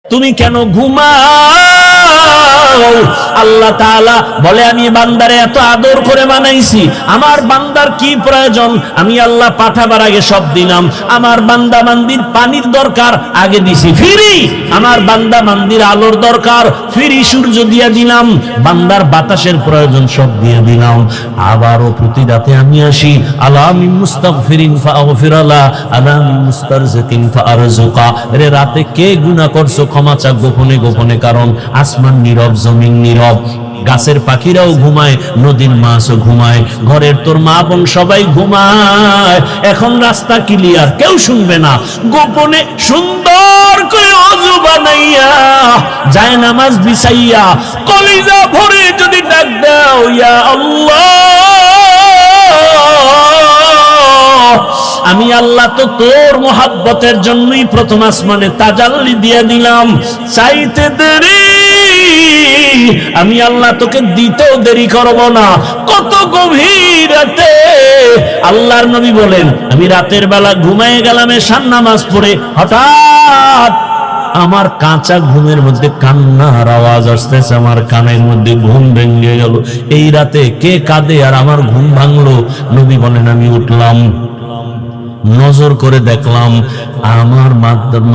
তুমি কেন ঘুমাও? আল্লাহ তাআলা বলে, আমি বান্দারে এত আদর করে বানাইছি, আমার বান্দার কি প্রয়োজন আমি আল্লাহ পাঠাবার আগে সব দিলাম। আমার বান্দা বান্দির পানির দরকার আগে দিছি ফ্রি, আমার বান্দা বান্দির আলোর দরকার ফ্রি, সূর্য দিয়ে দিলাম, বান্দার বাতাসের প্রয়োজন সব দিয়ে দিলাম। আবারও প্রতি রাতে আমি আসি, আলা মিন মুস্তাগফিরিন ফাগফিরালা, আলা মিন মুস্তারজিকিন ফারজুকা। রে রাতে কে গুনাহ করছো ক্ষমা চা গোপনে গোপনে, কারণ আসমান নীরব, জমিন নীরব, গাছের পাখিরাও ঘুমায়, নদীর মাছও ঘুমায়, ঘরের তোর মা বোন সবাই ঘুমায়। এখন রাস্তা ক্লিয়ার, কেউ শুনবে না, গোপনে সুন্দর করে ওযু বানাইয়া যায় নামাজ বিছাইয়া কলিজা ভরে যদি ডাক দাও, ইয়া আল্লাহ, আমি আল্লাহ তো তোর মোহাব্বতের জন্যই প্রথম আসমানে তাজাল্লি দিয়ে দিলাম, চাইতে দেরি আমি আল্লাহ তোকে দিতেও দেরি করব না। কত গভীর রাতে আল্লাহর নবী বলেন, আমি রাতের বেলা ঘুমায়ে গেলাম এশার নামাজ পড়ে, হঠাৎ আমার কাঁচা ঘুমের মধ্যে কান্নার আওয়াজ আসতেছে, আমার কানের মধ্যে ঘুম ভেঙে গেল। এই রাতে কে কাঁদে আর আমার ঘুম ভাঙলো? নবী বলেন, আমি উঠলাম, নজর করে দেখলাম আমার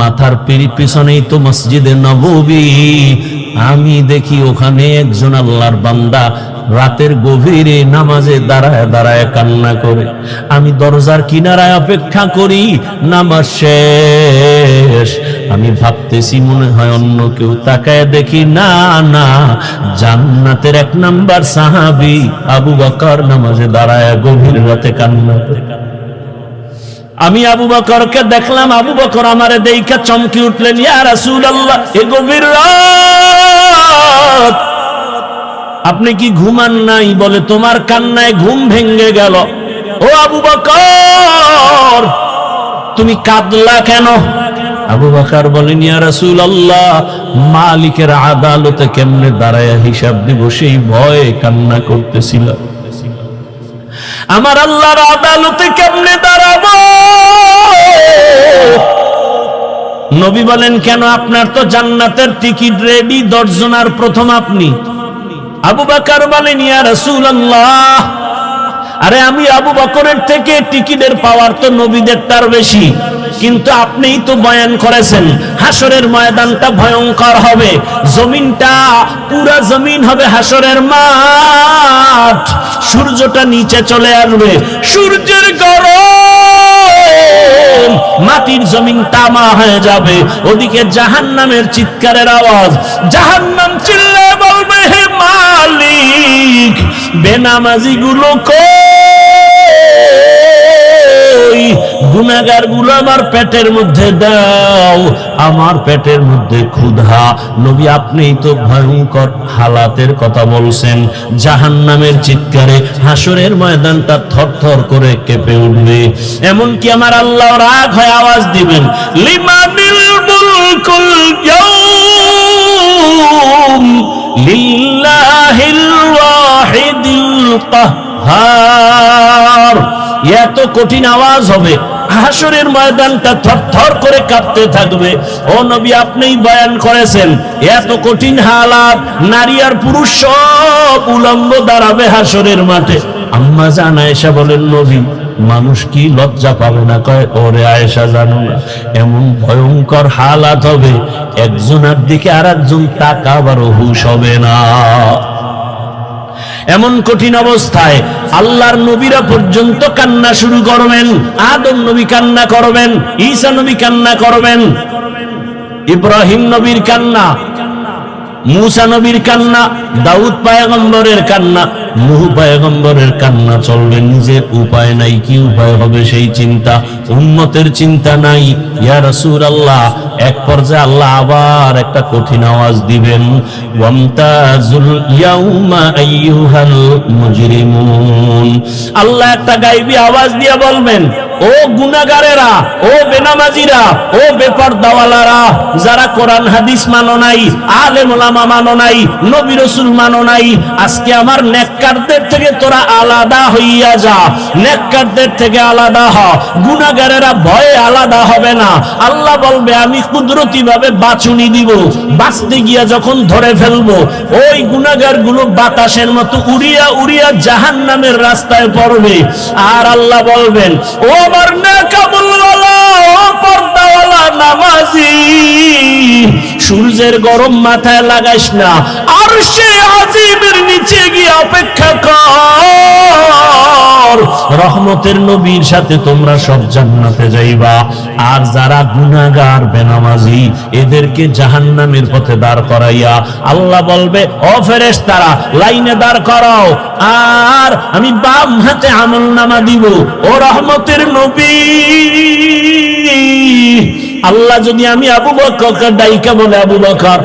মাথার পিছনেই তো মসজিদে নববী। আমি দেখি ওখানে একজন আল্লাহর বান্দা রাতের গভীরে নামাজে দাঁড়ায় দাঁড়ায় কান্না করে। আমি দরজার কিনারায় অপেক্ষা করি, নামাজ শেষ। আমি ভাবতেছি মনে হয় অন্য কেউ, তাকায় দেখি না না, জান্নাতের 1 নাম্বার সাহাবী আবু বকর নামাজে দাঁড়ায় গভীর রাতে কান্না করে। আমি আবু বকরকে দেখলাম, আবু বকর আমারে দেইখা চমকে উঠলেন, ইয়া রাসূলুল্লাহ, এ গভীর রাত আপনি কি ঘুমান নাই? বলে, তোমার কান্নায় ঘুম ভেঙে গেল। ও আবু বকর, তুমি কাঁদলা কেন? আবু বকর বলেন, ইয়া রাসূলুল্লাহ, মালিকের আদালতে কেমনে দাঁড়ায়া হিসাব দিব সেই ভয়ে কান্না করতেছিলাম। আমার আল্লাহর আদালতে কেমনে দাঁড়াবো? নবী বলেন, কেন? আপনার তো জান্নাতের টিকিট রেডি, 10 জনের প্রথম আপনি। আবু বকর বলেন, ইয়া রাসূলুল্লাহ, আরে আমি আবু বকরের থেকে টিকিটের পাওয়ার তো নবীদের তার বেশি, কিন্তু আপনিই তো বয়ান করেছেন হাসরের ময়দানটা ভয়ঙ্কর হবে, জমিনটা পুরা জমিন হবে হাসরের মাঠ, সূর্যটা নিচে চলে আসবে, সূর্যের গরম মাটির জমিন তামা হয়ে যাবে, ওদিকে জাহান্নামের চিৎকারের আওয়াজ, জাহান্নাম চিল্লায় বলবে, হে মালিক, বেনামাজি গুলো কই, গুনাহগার গুলো আমার পেটের মধ্যে দাও, আমার পেটের মধ্যে ক্ষুধা। নবী, আপনিই তো ভয়ঙ্কর হালাতের কথা বলছেন, জাহান্নামের চিৎকারে হাসরের ময়দানটা থরথর করে কেঁপে উঠবে। এমনকি আমার আল্লাহ রাগ হয়ে আওয়াজ দিবেন, লিমানিল মুলকুল ইয়াউম লিল্লাহিল ওয়াহিদিল কাহ্হার। এত কঠিন আওয়াজ হবে, হাসরের ময়দানটা থরথর করে কাঁপতে থাকবে। ও নবী, আপনিই বয়ান করেছেন এত কঠিন হালাত, নারী আর পুরুষ সব উলঙ্গ দাঁড়াবে হাসরের মাঠে। আম্মা জান আয়েশা বলেন, নবী, মানুষ কি লজ্জা পাবে না? কয়, ওরে আয়েশা, জানো না, এমন ভয়ঙ্কর হালাত হবে, একজনের দিকে আর একজন তাকাবারও হুঁশ হবে না। এমন কঠিন অবস্থায় আল্লাহর নবীরা পর্যন্ত কান্না শুরু করবেন। আদম নবী কান্না করবেন, ঈসা নবী কান্না করবেন, ইব্রাহিম নবীর কান্না, মুসা নবীর কান্না, দাউদ পয়গম্বরের কান্না, নূহ পয়গম্বরের কান্না চলবে। নিজের উপায় নাই, কি উপায় হবে সেই চিন্তা, উম্মতের চিন্তা নাই। ইয়া রাসূলুল্লাহ, এক পর্যায়ে আল্লাহ আবার একটা কঠিন আওয়াজ দিবেন, ওয়ামতাজুল ইয়াউমা আইয়ুহাল মুজরিমুন। আল্লাহ একটা গায়বী আওয়াজ দিয়ে বলবেন, ও গুনাহগারেরা, ও বেনামাজিরা, ও বেপরদাওয়ালারা, যারা কোরআন হাদিস মানো নাই, আলেম ওলামা মানো নাই, নবী রাসূল মানো নাই, আজকে আমার নেককারদের থেকে তোরা আলাদা হইয়া যা, নেককারদের থেকে আলাদা হ, গুনাহগার গুনাহগারেরা ভয়ে আলাদা হবে না। আল্লাহ বলবে আমি কুদরতি ভাবে বাছুনি দিব, বাঁচতে গিয়া যখন ধরে ফেলবো ওই গুনাহগারগুলো বাতাসের মতো উড়িয়া উড়িয়া জাহান্নামের রাস্তায় পড়বে। আর আল্লাহ বলবেন ও আমার নেকামুলওয়ালা, ও পর্দাওয়ালা নামাজি, সূর্যের গরম মাথায় লাগাইস না, আরশে আজিমের নিচে গিয়ে অপেক্ষা কর, রহমতের নবীর সাথে তোমরা সব জান্নাতে যাইবা। আর যারা গুনাহগার বেনামাজি এদেরকে জাহান্নামের পথে দাঁড় করাইয়া আল্লাহ বলবে ও ফেরেশতারা লাইনে দাঁড় করাও, আর আমি বাম হাতে আমলনামা দিব। ও রহমতের নবী, আল্লাহ যদি আমি আবু বকরকে ডাইকা বলে আবু বকর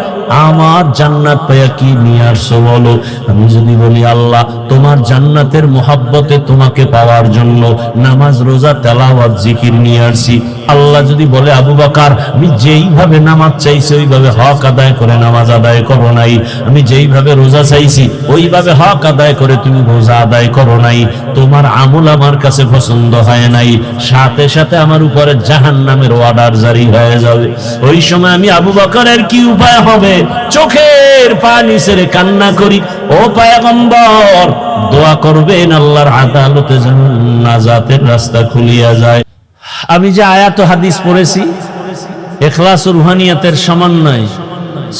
আমার জান্নাত পাইয়া কি নিয়ে আসছো বলো, আমি যদি বলি আল্লাহ তোমার জান্নাতের মোহাব্বতে তোমাকে পাওয়ার জন্য নামাজ রোজা তেলাওয়াত জিকির নিয়ে আসছি, আল্লাহ যদি বলে আবু বকর আমি যেইভাবে নামাজ চাইছি ওইভাবে হক আদায় করে নামাজ আদায় করো নাই, আমি যেইভাবে রোজা চাইছি ওইভাবে হক আদায় করে তুমি রোজা আদায় করো নাই, তোমার আমল আমার কাছে পছন্দ হয় নাই, সাথে সাথে আমার উপরে জাহান্নামের অর্ডার জারি হয়ে যাবে। ওই সময় আমি আবু বকরের কি উপায় হবে? চোখের পানি ছেড়ে কান্না করি, ও পয়গম্বর দোয়া করবেন আল্লাহর আদালতে যেন নাজাতের রাস্তা খুলিয়া যায়। আমি যে আয়াত ও হাদিস পড়েছি ইখলাস ও রুহানিয়াতের সমন্বয়,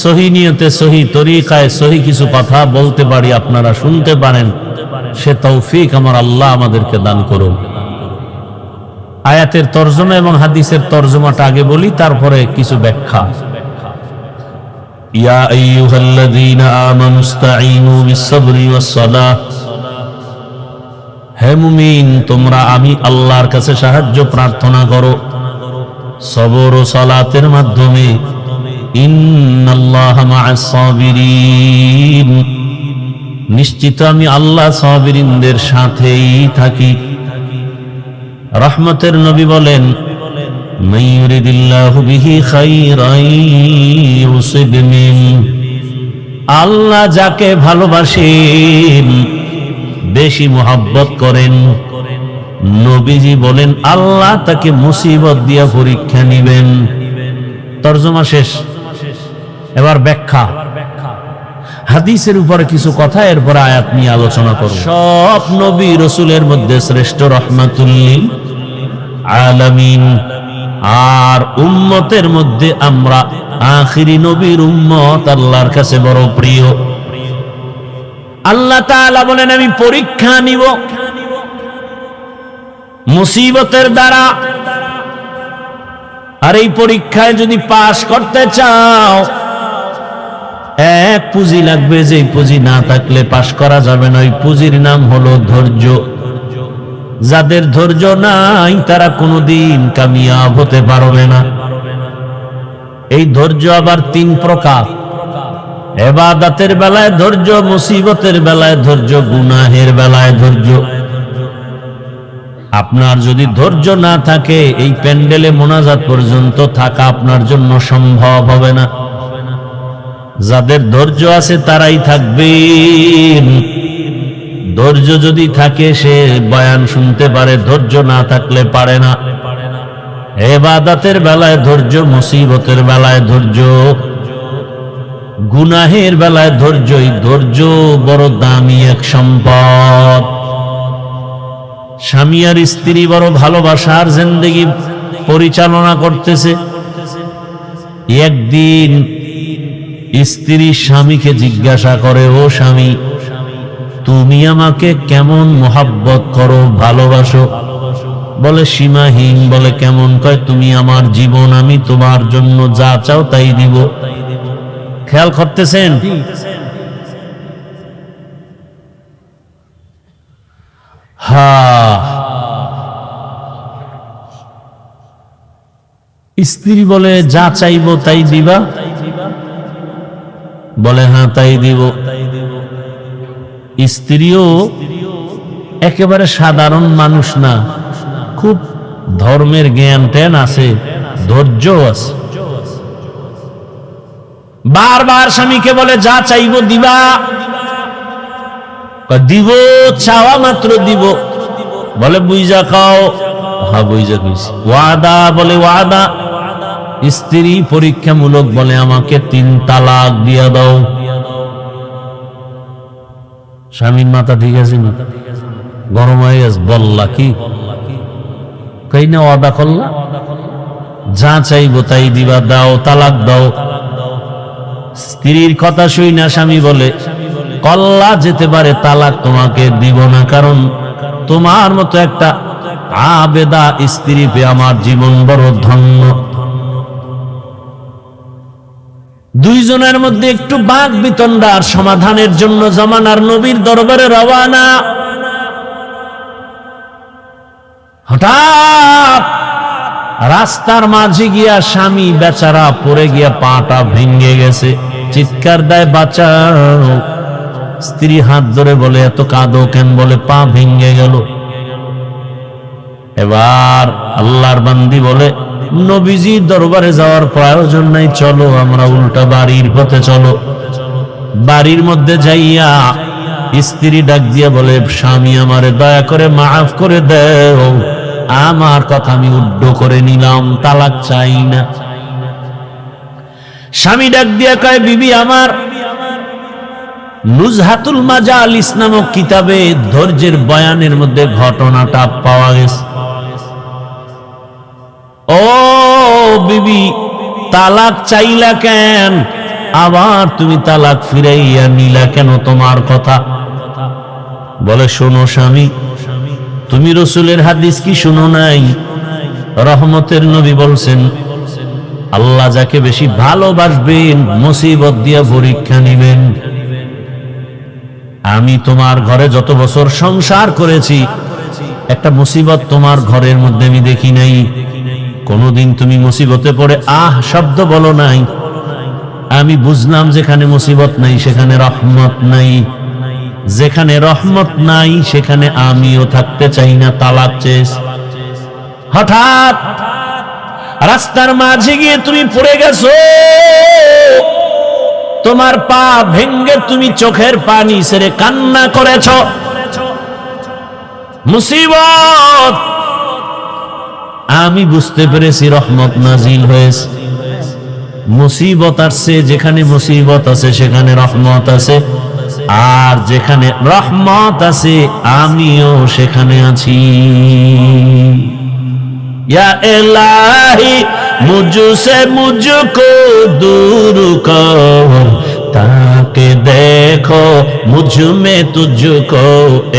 সহি নিয়তে সহি তরিকায় সহি কিছু কথা বলতে পারি, আপনারা শুনতে পারেন, সে তৌফিক আমার আল্লাহ আমাদেরকে দান করুন। আয়াতের তরজমা এবং হাদিসের তরজমাটা আগে বলি, তারপরে কিছু ব্যাখ্যা। ইয়া আইয়ুহাল্লাযীনা আমানুস্তাঈনু বিস-সাবরি ওয়াস-সালাহ, হে মুমিন তোমরা আমি আল্লাহর কাছে সাহায্য প্রার্থনা করো সবর ও সালাতের মাধ্যমে। ইন্নাল্লাহা মা'আস-সাবিরিন, নিশ্চিত আমি আল্লাহ সাবিরিনদের সাথেই থাকি। রহমতের নবী বলেন মান ইউরিদিল্লাহু বিহি খাইরান ইউসিব মিন, আল্লাহ যাকে ভালোবাসেন বেশি মোহাব্বত করেন, নবীজি বলেন আল্লাহ তাকে মুসিবত দিয়া পরীক্ষা নিবেন। তরজমা শেষ, এবার ব্যাখ্যা। হাদিসের উপরে কিছু কথা, এরপর আয়াত নিয়ে আলোচনা করব। সব নবী রাসূলের মধ্যে শ্রেষ্ঠ রহমাতুল লিল আলামিন, আর উম্মতের মধ্যে আমরা আখিরি নবীর উম্মত আল্লাহর কাছে বড় প্রিয়। আল্লাহ তাআলা বলেন আমি পরীক্ষা নিব মুসিবতের দ্বারা, আর এই পরীক্ষায় যদি পাশ করতে চাও এক পুঁজি লাগবে, যে পুঁজি না থাকলে পাশ করা যাবে না। ওই পুঁজির নাম হলো ধৈর্য। যাদের ধৈর্য নাই তারা কোনোদিন কামিয়াব হতে পারবে না। এই ধৈর্য আবার তিন প্রকার, ইবাদতের বেলায় ধৈর্য, মুসিবতের বেলায় ধৈর্য, গুনাহের বেলায় ধৈর্য। আপনার যদি ধৈর্য না থাকে এই প্যান্ডেলে মোনাজাত পর্যন্ত থাকা আপনার জন্য সম্ভব হবে না। যাদের ধৈর্য আছে তারাই থাকবেন। ধৈর্য যদি থাকে সে বয়ান শুনতে পারে, ধৈর্য না থাকলে পারে না। ইবাদতের বেলায় ধৈর্য, মুসিবতের বেলায় ধৈর্য, গুনাহের বেলায় ধৈর্য। এই ধৈর্য বড় দামি এক সম্পদ। স্বামী আর স্ত্রী বড় ভালোবাসার জিন্দেগি পরিচালনা করতেছে। একদিন স্ত্রী স্বামীকে জিজ্ঞাসা করে, ও স্বামী তুমি আমাকে কেমন মোহাব্বত করো, ভালোবাসো? বলে সীমাহীন। বলে কেমন? কয় তুমি আমার জীবন, আমি তোমার জন্য যা চাও তাই দিব। খেয়াল করতেছেন? স্ত্রী বলে যা চাইবো তাই দিবা? বলে হ্যাঁ তাই দিব। স্ত্রীও একেবারে সাধারণ মানুষ না, খুব ধর্মের জ্ঞান ট্যান আছে, ধৈর্য আছে। বারবার স্বামীকে বলে যা চাইবো দিবা? দিব, চাওয়া মাত্র দিব। বলে বুঝা খাও, হ্যাঁ বুঝা কইছি। ওয়াদা বলে ওয়াদা, স্ত্রী পরীক্ষামূলক বলে আমাকে 3 তালাক দিয়া দাও। স্বামীর মাথা ঠিক আছে না, গরম হয়ে গেছে। বললা কি কই না ওয়াদা করলা, যা চাইবো তাই দিবা, দাও তালাক দাও। স্ত্রীর কথা শুই না স্বামী বলে কল্লা যেতে পারে, তালাক তোমাকে দিব না, কারণ তোমার মতো একটা আবেদা স্ত্রী পেয়ে আমার জীবন বড় ধন্য। দুইজনের মধ্যে একটু বাক বিতণ্ডার সমাধানের জন্য জামানার নবীর দরবারে রওয়ানা। হঠাৎ রাস্তার মাঝে গিয়া স্বামী বেচারা পড়ে গিয়া পাটা ভেঙে গেছে, চিৎকার দেয় বাঁচাও। স্ত্রী হাত ধরে বলে এত কাঁদো কেন, বলে পা ভেঙে গেল। এবার আল্লাহর বান্দি বলে নবীজি দরবারে যাওয়ার প্রয়োজন নাই, চলো আমরা উল্টা বাড়ির পথে চলো। বাড়ির মধ্যে যাইয়া স্ত্রী ডাক দিয়া বলে স্বামী আমারে দয়া করে মাফ করে দাও, আমার কথা আমি উড্ড করে নিলাম, তালাক চাই না। স্বামী ডাক দিয়া কয় বিবি আমার, নুজহাতুল মাজালিস নামক কিতাবে ধৈর্যের বয়ানের মধ্যে ঘটনাটা পাওয়া গেছে। ও বিবি, তালাক চাইলা কেন, আবার তুমি তালাক ফিরাইয়া নিলা কেন, তোমার কথা? বলে শোনো স্বামী, তুমি রসুলের হাদিস কি শুনো নাই? রহমতের নবী বলছেন আল্লাহ যাকে বেশি ভালোবাসবেন মুসিবত দিয়া পরীক্ষা নিবেন। আমি তোমার ঘরে যত বছর সংসার করেছি একটা মুসিবত তোমার ঘরের মধ্যে আমি দেখি নাই। কোনদিন তুমি মুসিবতে পড়ে আহ শব্দ বলো নাই। আমি বুঝলাম যেখানে মুসিবত নাই সেখানে রহমত নাই, যেখানে রহমত নাই সেখানে আমিও থাকতে চাই না, তালাক চেস। হঠাৎ রাস্তার মাঝে গিয়ে তুমি পড়ে গেছো, তোমার পা ভেঙ্গে তুমি চোখের পানি ছেড়ে কান্না করেছ। মুসিবত আমি বুঝতে পেরেছি রহমত নাজিল হয়েছে। মুসিবত আসছে, যেখানে মুসিবত আছে সেখানে রহমত আছে, আর যেখানে রহমত আছে আমিও সেখানে আছি। या इलाही मुझसे मुझको दूर कर, ताकि देखो मुझ में तुझको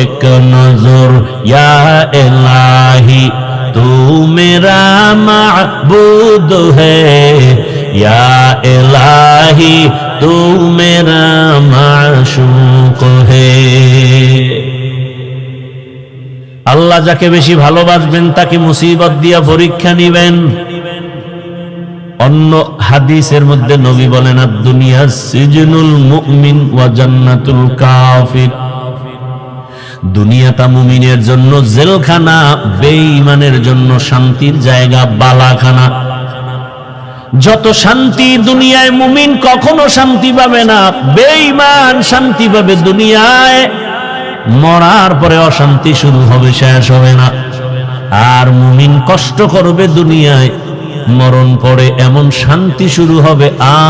एक नजर। या इलाही तू मेरा माबूद है, या इलाही तू मेरा माशूक है। আল্লাহ যাকে বেশি ভালোবাসবেন তাকে মুসিবত দিয়া পরীক্ষা নিবেন। অন্য হাদিসের মধ্যে নবী বলেন দুনিয়া সিজনুল মুমিন ওয়া জান্নাতুল কাফির, দুনিয়াটা মুমিনের জন্য জেলখানা, বেঈমানের জন্য শান্তির জায়গা, বালাখানা। যত শান্তি দুনিয়ায় মুমিন কখনো শান্তি পাবে না, বেঈমান শান্তি পাবে দুনিয়ায়, মরার পরে অশান্তি শুরু হবে, শেষ হবে না। আর মুমিন কষ্ট করবে দুনিয়ায়, মরণ পরে এমন শান্তি শুরু হবে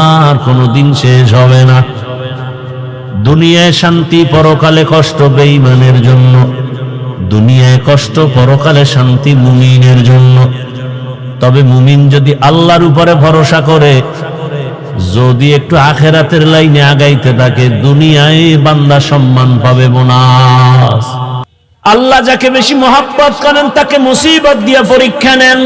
আর কোনোদিন শেষ হবে না। দুনিয়ায় শান্তি, পরকালে কষ্ট বেঈমানের জন্য। দুনিয়ায় কষ্ট, পরকালে শান্তি মুমিনের জন্য। তবে মুমিন যদি আল্লাহর উপরে ভরসা করে, যদি একটু আখেরাতের লাইনে আগাইতে থাকে, দুনিয়ায় বান্দা সম্মান পাবে, বোনাস। আল্লাহ যাকে বেশি মহব্বত করেন তাকে মুসিবত দিয়া পরীক্ষা নেন।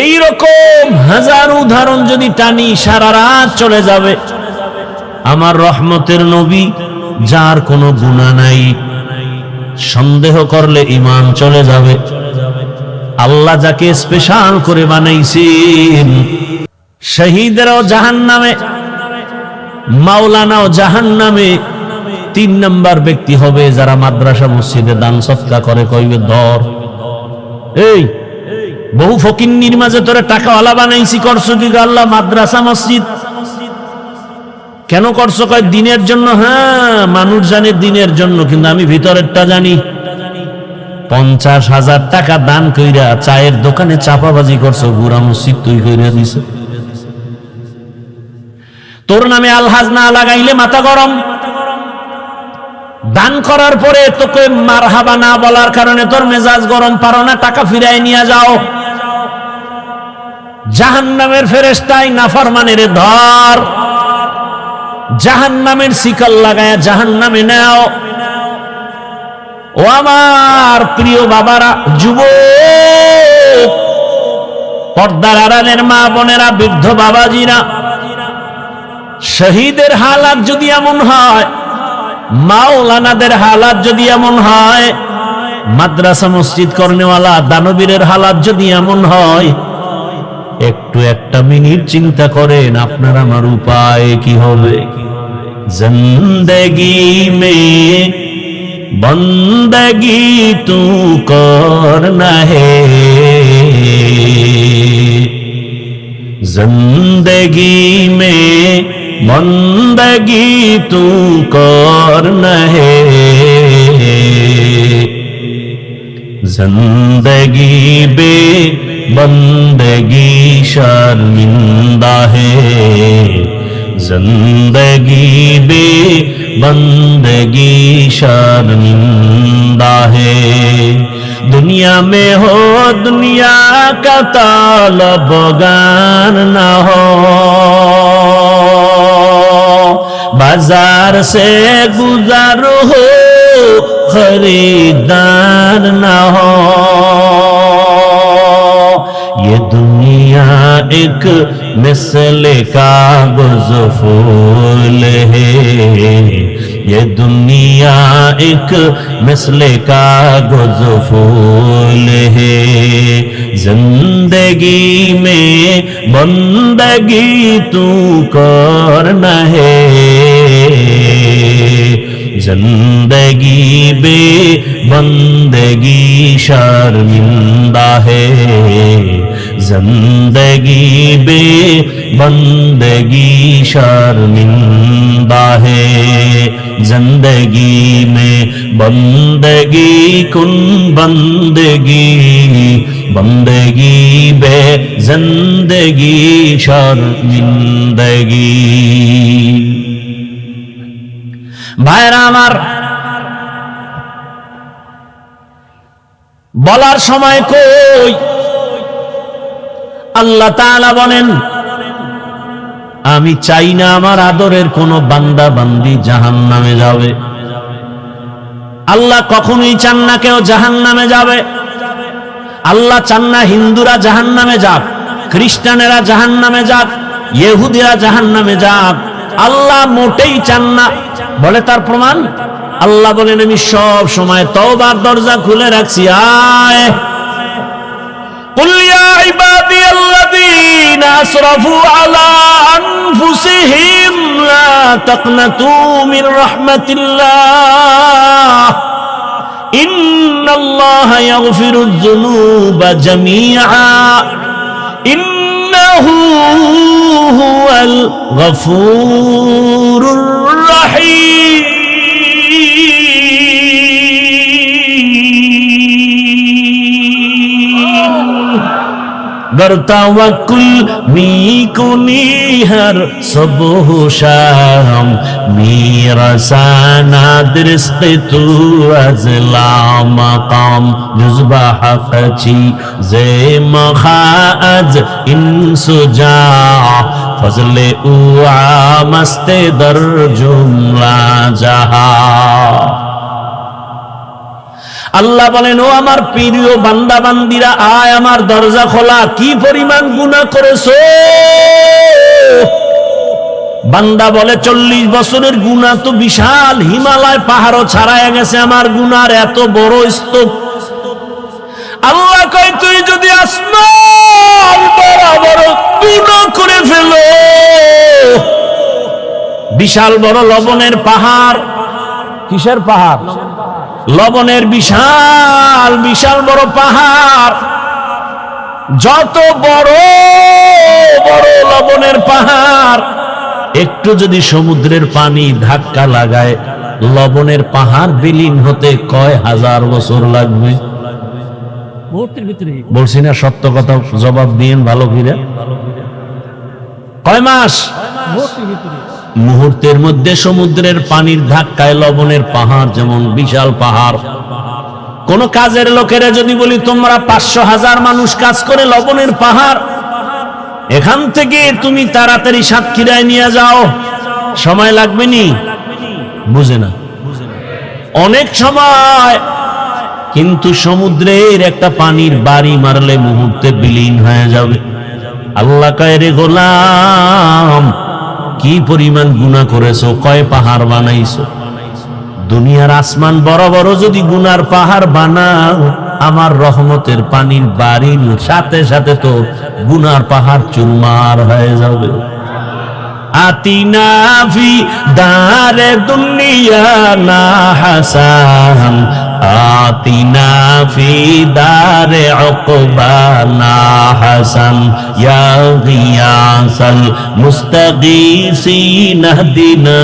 এই রকম হাজার উদাহরণ যদি টানি সারা রাত চলে যাবে। আমার রহমতের নবী, যার কোনো গুনাহ নাই, সন্দেহ করলে ঈমান চলে যাবে। আল্লাহ যাকে স্পেশাল করে বানাইছেন, শহীদেরাও জাহান্নামে, মাওলানাও জাহান্নামে। 3 নাম্বার ব্যক্তি হবে যারা মাদ্রাসা মসজিদে দান সদকা করে। কইবে ধর, এই বহু ফকিন্নির মাঝে তোরে টাকাওয়ালা বানাইছি, করছো কি আল্লাহ? মাদ্রাসা মসজিদ কেন করছো? কয় দিনের জন্য। হ্যাঁ, মানুষ জানে দিনের জন্য, কিন্তু আমি ভিতরেরটা জানি। 50,000 টাকা দান কইরা চায়ের দোকানে চাপাবাজি করছো, গুড়া মসজিদ তুই কইরা দিছ। তোর নামে আলহাজ না লাগাইলে মাথা গরম। দান করার পরে তোকে মারহাবা না বলার কারণে তোর মেজাজ গরম, পারো না টাকা ফিরাই নিয়ে যাও। জাহান্নামের ফেরেশতাই নাফরমানের ধর, জাহান্নামের শিকল লাগায়া জাহান্নামে নাও। ও আমার প্রিয় বাবারা, যুবক, পর্দার আড়ালের মা বোনেরা, বৃদ্ধ বাবাজিরা, শহীদের হালাত যদি এমন হয়, মাওলানাদের হালাত যদি এমন হয়, মাদ্রাসা মসজিদ করনেওয়ালা দানবীরের হালাত যদি এমন হয়, একটু একটা মিনিট চিন্তা করেন আপনার আমার উপায় কি হবে। জিন্দেগি মে বন্দগি তু করনা হে, जिंदगी में बंदगी तू करना है, जिंदगी बे बंदगी शर्मिंदा है, जिंदगी बे बंदगी शर्मिंदा है। दुनिया में हो दुनिया का तालबगान ना हो, बाजार से गुजर हो खरीदार ना हो। ये दुनिया एक मिसल कागज फूल है, ये दुनिया एक मिसल कागज फूल है, जिंदगी में बंदगी तू करना है, जिंदगी बे बंदगी शर्मिंदा है, जिंदगी बे बंदगी शर्मिंदा है, जिंदगी में बंदगी कुन बंदगी, बंदगी बे जिंदगी शर्मिंदगी। ভাইরা আমার, বলার সময় কই আল্লাহ তাআলা বলেন, আমি চাই না আমার আদরের কোন বান্দা বান্দি জাহান্নামে যাবে। আল্লাহ কখনোই চান না কেউ জাহান্নামে যাবে। আল্লাহ চান না হিন্দুরা জাহান্নামে যাক, খ্রিস্টানেরা জাহান্নামে যাক, ইহুদিরা জাহান্নামে যাক। আল্লাহ মোটেই চান না। বলে তার প্রমাণ, আল্লাহ বলেন আমি সব সময় তওবার দরজা খুলে রাখছি। আয় কুল ইয়া ইবাদিয়াল্লাযীনা আসরাফু আলা আনফুসিহিম লা তাকনাতু মির রাহমাতিল্লাহ ইন্নাল্লাহা ইয়াগফিরুয যুনুবা জামিআ ইন্নাহু হুয়াল গফুরুর রহিম। गर तवक्कुल मी कुनी हर सुबह शाम मेरा साना दरिस्क तू अज़ला मकाम जुज़बा हक़ची ज़े मखाअज इंसुजा फज़ले उआ मस्ते दर जुमला जहा। আল্লাহ বলেন, ও আমার প্রিয় বান্দা বান্দিরা, আয় আমার দরজা খোলা। কি পরিমাণ গুনাহ করেছো? বান্দা বলে 40 বছরের গুনাহ তো বিশাল, হিমালয় পাহাড়ও ছাড়াইয়া গেছে আমার গুনার এত বড় স্তূপ। আল্লাহ কয়, তুই যদি আসমান বরাবর গুনাহ করে ফেলো, বিশাল বড় লবণের পাহাড়। কিসের পাহাড়? লবণের বিশাল বিশাল বড় পাহাড়। যত বড় বড় লবণের পাহাড়, একটু যদি সমুদ্রের পানি ধাক্কা লাগায়, লবণের পাহাড় বিলীন হতে কয় হাজার বছর লাগবে? মুহূর্তের ভিতরে। বলছি না সত্য কথা জবাব দিয়েন ভালো করে। কয় মাস? মুহূর্তের ভিতরে। মুহূর্তের মধ্যে সমুদ্রের পানির ধাক্কায় লবণের পাহাড়, যেমন বিশাল পাহাড়। কোন কাজের লোকেরা যদি বলি তোমরা 500,000 মানুষ কাজ করে লবণের পাহাড়, এখান থেকে তুমি তাড়াতাড়ি সাতক্ষীরায় নিয়ে যাও, সময় লাগবে নি? বুঝে না, অনেক সময়। কিন্তু সমুদ্রের একটা পানির বাড়ি মারলে মুহূর্তে বিলীন হয়ে যাবে। আল্লাহ কয়, রে গোলাম, কি পরিমাণ গুনাহ করেছো, কয় পাহাড় বানাইছো। দুনিয়ার আসমান বড় বড় যদি গুনার পাহাড় বানাও, আমার রহমতের পানির বাড়ির সাথে সাথে তো গুনার পাহাড় চুরমার হয়ে যাবে। আতিনা ফি দারে দুনিয়া না হাসান, আতিনা ফি দারে উকবা না হাসান, ইয়া গিয়াসাল মুস্তাগীসিন ইহদিনা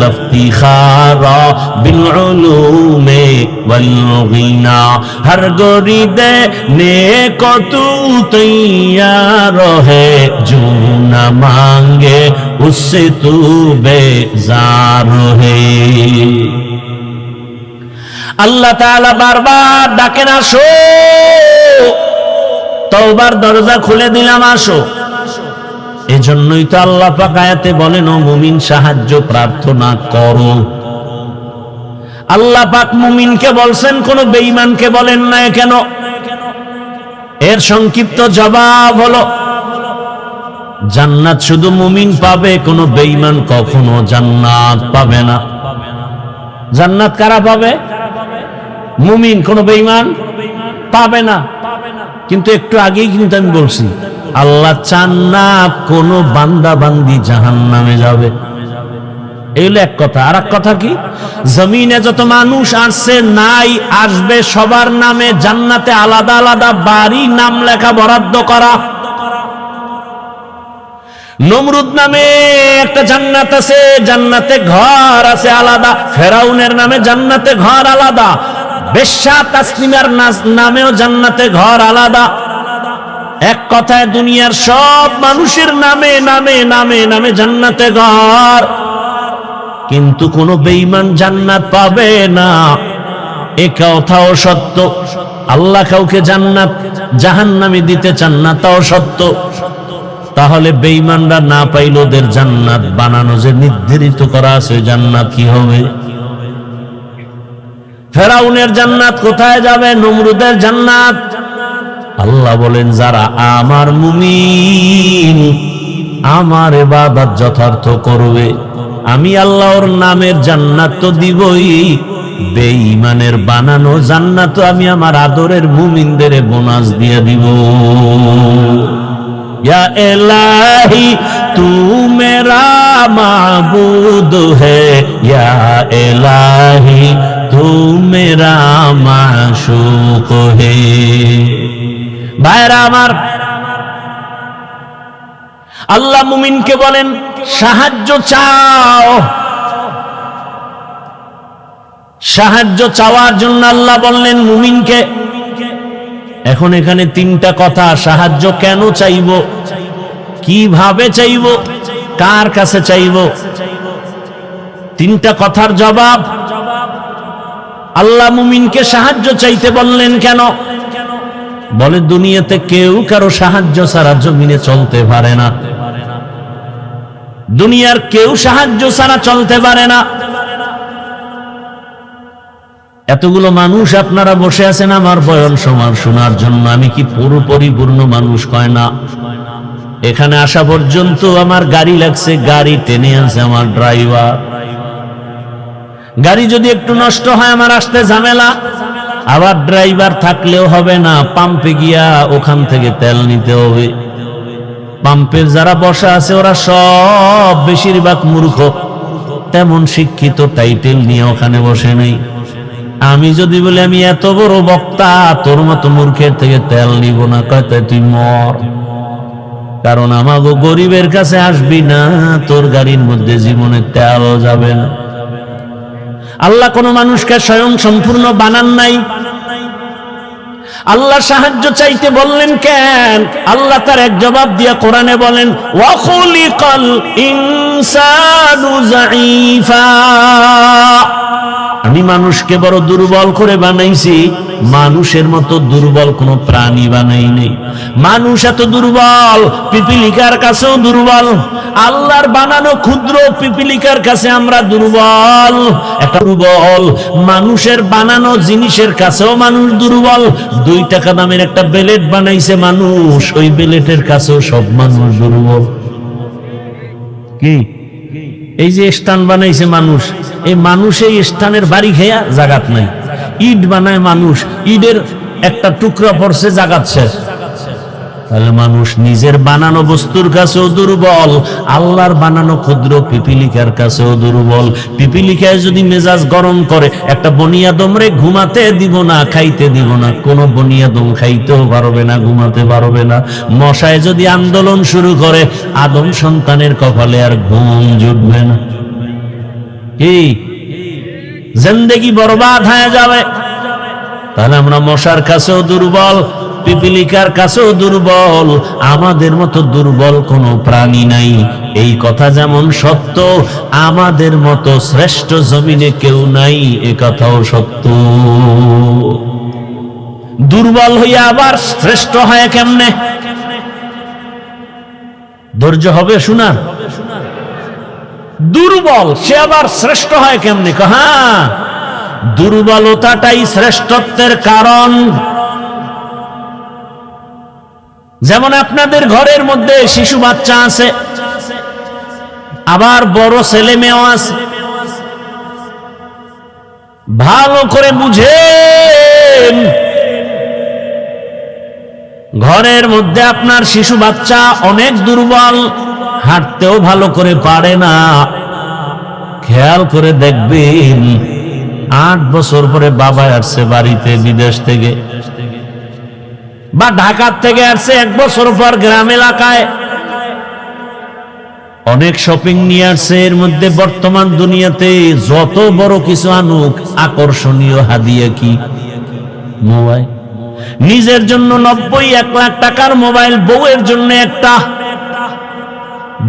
লিফতিখারা বিল উলুমে ওয়াল গিনা। হর গরিদে নেক তু তৈয়ার হে, जो न मांगे उससे तू बेजार है। আল্লাহ তাআলা বারবার ডাকেন, আসো, তওবার দরজা খুলে দিলাম, আসো। এজন্যই তো আল্লাহ পাক আয়াতে বলেন, ও মুমিন সাহায্য প্রার্থনা করো। আল্লাহ পাক মুমিনকে বলছেন, কোন বেঈমানকে বলেন না কেন? এর সংক্ষিপ্ত জবাব হলো, জান্নাত শুধু মুমিন পাবে, কোন বেঈমান কখনো জান্নাত পাবে না। জান্নাত কারা পাবে? মুমিন, কোন বেঈমান পাবে না। কিন্তু একটু আগেই কিন্তু আমি বলছি, আল্লাহ চান না কোন বান্দা বান্দি জাহান্নামে যাবে। এই হলো এক কথা। আর এক কথা কি, জমিনে যত মানুষ আসছে নাই আসবে, সবার নামে জান্নাতে আলাদা আলাদা বাড়ি নাম লেখা বরাদ্দ করা। নমরুদ নামে একটা জান্নাত আছে, জান্নাতে ঘর আছে আলাদা। ফেরাউনের নামে জান্নাতে ঘর আলাদা। বেশ্যা তাসলিমার নামেও জান্নাতে ঘর আলাদা। এক কথায় দুনিয়ার সব মানুষের নামে নামে নামে নামে জান্নাতে ঘর। কিন্তু কোন বেঈমান জান্নাত পাবে না, এ কথাও সত্য। আল্লাহ কাউকে জান্নাত জাহান্নামে দিতে চান না, তাও সত্য। তাহলে বেঈমানরা না পাইল, ওদের জান্নাত বানানো যে নির্ধারিত করা আছে, জান্নাত কি হবে? ফেরাউনের জান্নাত কোথায় যাবে? নমরুদের জান্নাত। আল্লাহ বলেন, যারা আমার মুমিন, আমার ইবাদত যথার্থ করবে, আমি আল্লাহর নামের জান্নাত তো দিবই, বেঈমানের বানানো জান্নাত আমি আমার আদরের মুমিনদের বোনাস দিয়ে দিব। या इलाही तू मेरा माबूद है, या इलाही तू मेरा माशूक है। ভাইরা আমার, আল্লাহ মুমিনকে বলেন সাহায্য চাও। সাহায্য চাওয়ার জন্য আল্লাহ বললেন মুমিনকে। এখন এখানে তিনটা কথা, সাহায্য কেন চাইব, কিভাবে চাইব, কার কাছে চাইব, তিনটা কথার জবাব। আল্লাহ মুমিনকে সাহায্য চাইতে বললেন কেন? বলে দুনিয়াতে কেউ কারো সাহায্য ছাড়া জমিনে চলতে পারে না। দুনিয়ার কেউ সাহায্য ছাড়া চলতে পারে না। এতগুলো মানুষ আপনারা বসে আছেন আমার বয়ান শোনার জন্য। আমি কি পুরো পরিপূর্ণ মানুষ? কয় না। এখানে আসা পর্যন্ত আমার গাড়ি লাগছে, গাড়ি টেনে আছে আমার ড্রাইভার। গাড়ি যদি একটু নষ্ট হয় আমার আসতে ঝামেলা, আবার ড্রাইভার থাকলেও হবে না, পাম্পে গিয়া ওখান থেকে তেল নিতে হবে। পাম্পের যারা বসা আছে ওরা সব বেশিরভাগ মূর্খ, তেমন শিক্ষিত টাইটেল নিয়ে ওখানে বসে নেই। আমি যদি বলি আমি এত বড় বক্তা, তোর মতো মূর্খের থেকে তেল নিব না, কয় তাই তুই মর। কারণ আমাগো গরিবের কাছে আসবি না, তোর গাড়ির মধ্যে জীবনে তেল যাবে না। আল্লাহ কোন মানুষকে স্বয়ং সম্পূর্ণ বানান নাই। আল্লাহ সাহায্য চাইতে বললেন কেন? আল্লাহ তার এক জবাব দিয়ে কোরআনে বলেন, ওয়া খুলিকাল ইনসানু যায়ীফা, আমি মানুষকে বড় দুর্বল করে বানাইছি। মানুষের মতো দুর্বল কোনো প্রাণী বানাই নেই। মানুষ এত দুর্বল, পিপিলিকার কাছেও দুর্বল। আল্লাহর বানানো ক্ষুদ্র পিপিলিকার কাছে আমরা দুর্বল। একটা দুর্বল মানুষের বানানো জিনিসের কাছেও মানুষ দুর্বল। 2 টাকা দামের একটা বেলেট বানাইছে মানুষ, ওই বেলেটের কাছেও সব মানুষ দুর্বল। কি এই যে স্থান বানাইছে মানুষ, এই মানুষ এই স্থানের বাড়ি খেয়া জাগাত নাই। ইট বানায় মানুষ, ইটের একটা টুকরা পড়ছে, জাগাত শেষ। তাহলে মানুষ নিজের বানানো বস্তুর কাছেও দুর্বল, আল্লাহর বানানো ক্ষুদ্র পিপিলিকার কাছেও দুর্বল। পিপিলিকায় যদি মেজাজ গরম করে, একটা বনিয়াদমরে ঘুমাতে দিব না, খাইতে দিব না। কোন বনিয়াদম খাইতেও পারবে না, ঘুমাতে পারবে না। মশায় যদি আন্দোলন শুরু করে, আদম সন্তানের কপালে আর ঘুম জুটবে না। কি জিন্দেগি বরবাদ হয়ে যাবে। তাহলে আমরা মশার কাছেও দুর্বল, পিপিলিকার কাছেও দুর্বল। আমাদের মতো দুর্বল কোনো প্রাণী নাই। এই কথা যেমন সত্য, আমাদের মতো শ্রেষ্ঠ জমিনে কেউ নাই, এ কথাও সত্য। দুর্বল হইয়া আবার শ্রেষ্ঠ হয় কেমনে? ধৈর্য হবে শোনার। দুর্বল সে আবার শ্রেষ্ঠ হয় কেমনে? হ্যাঁ, দুর্বলতাটাই শ্রেষ্ঠত্বের কারণ। যেমন আপনাদের ঘরের মধ্যে শিশু বাচ্চা আছে, আবার বড় ছেলে মেয়েও আছে। ভালো করে বুঝেন, ঘরের মধ্যে আপনার শিশু বাচ্চা অনেক দুর্বল, হাঁটতেও ভালো করে পারে না। খেয়াল করে দেখবেন, 8 বছর পরে বাবা আসছে বাড়িতে বিদেশ থেকে, বা ঢাকার থেকে আসছে 1 বছর পর গ্রাম এলাকায়, অনেক শপিং নিয়ে আসছে। এর মধ্যে বর্তমান দুনিয়াতে যত বড় কিছু আনুক, আকর্ষণীয় হাদিয়া কি? মোবাইল। নিজের জন্য 90-1 লাখ টাকার মোবাইল, বউয়ের জন্য একটা।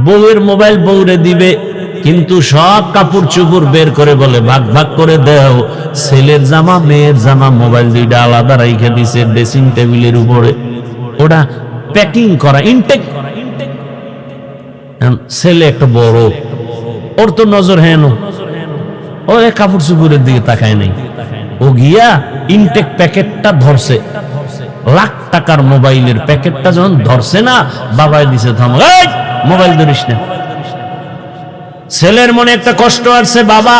বউয়ের মোবাইল বউরে দিবে, কিন্তু সব কাপড় চুপড় বের করে বলে ভাগ ভাগ করে দেও। ছেলের জামা মেয়ের জামা মোবাইল 2টা আলাদা রাইখে দিছে ড্রেসিং টেবিলের উপরে, ওটা প্যাকিং করা, ইনটেক। ছেলে একটা বড়, ওর তো নজর হেন, ও কাপড় চুপড়ের দিকে তাকায় নাই। ও গিয়া ইনটেক প্যাকেটটা ধরছে, লাখ টাকার মোবাইলের প্যাকেটটা যখন ধরছে না, বাবাই দিছে থাম, এই মোবাইল ধরিস না। ছেলের মনে একটা কষ্ট আছে, বাবা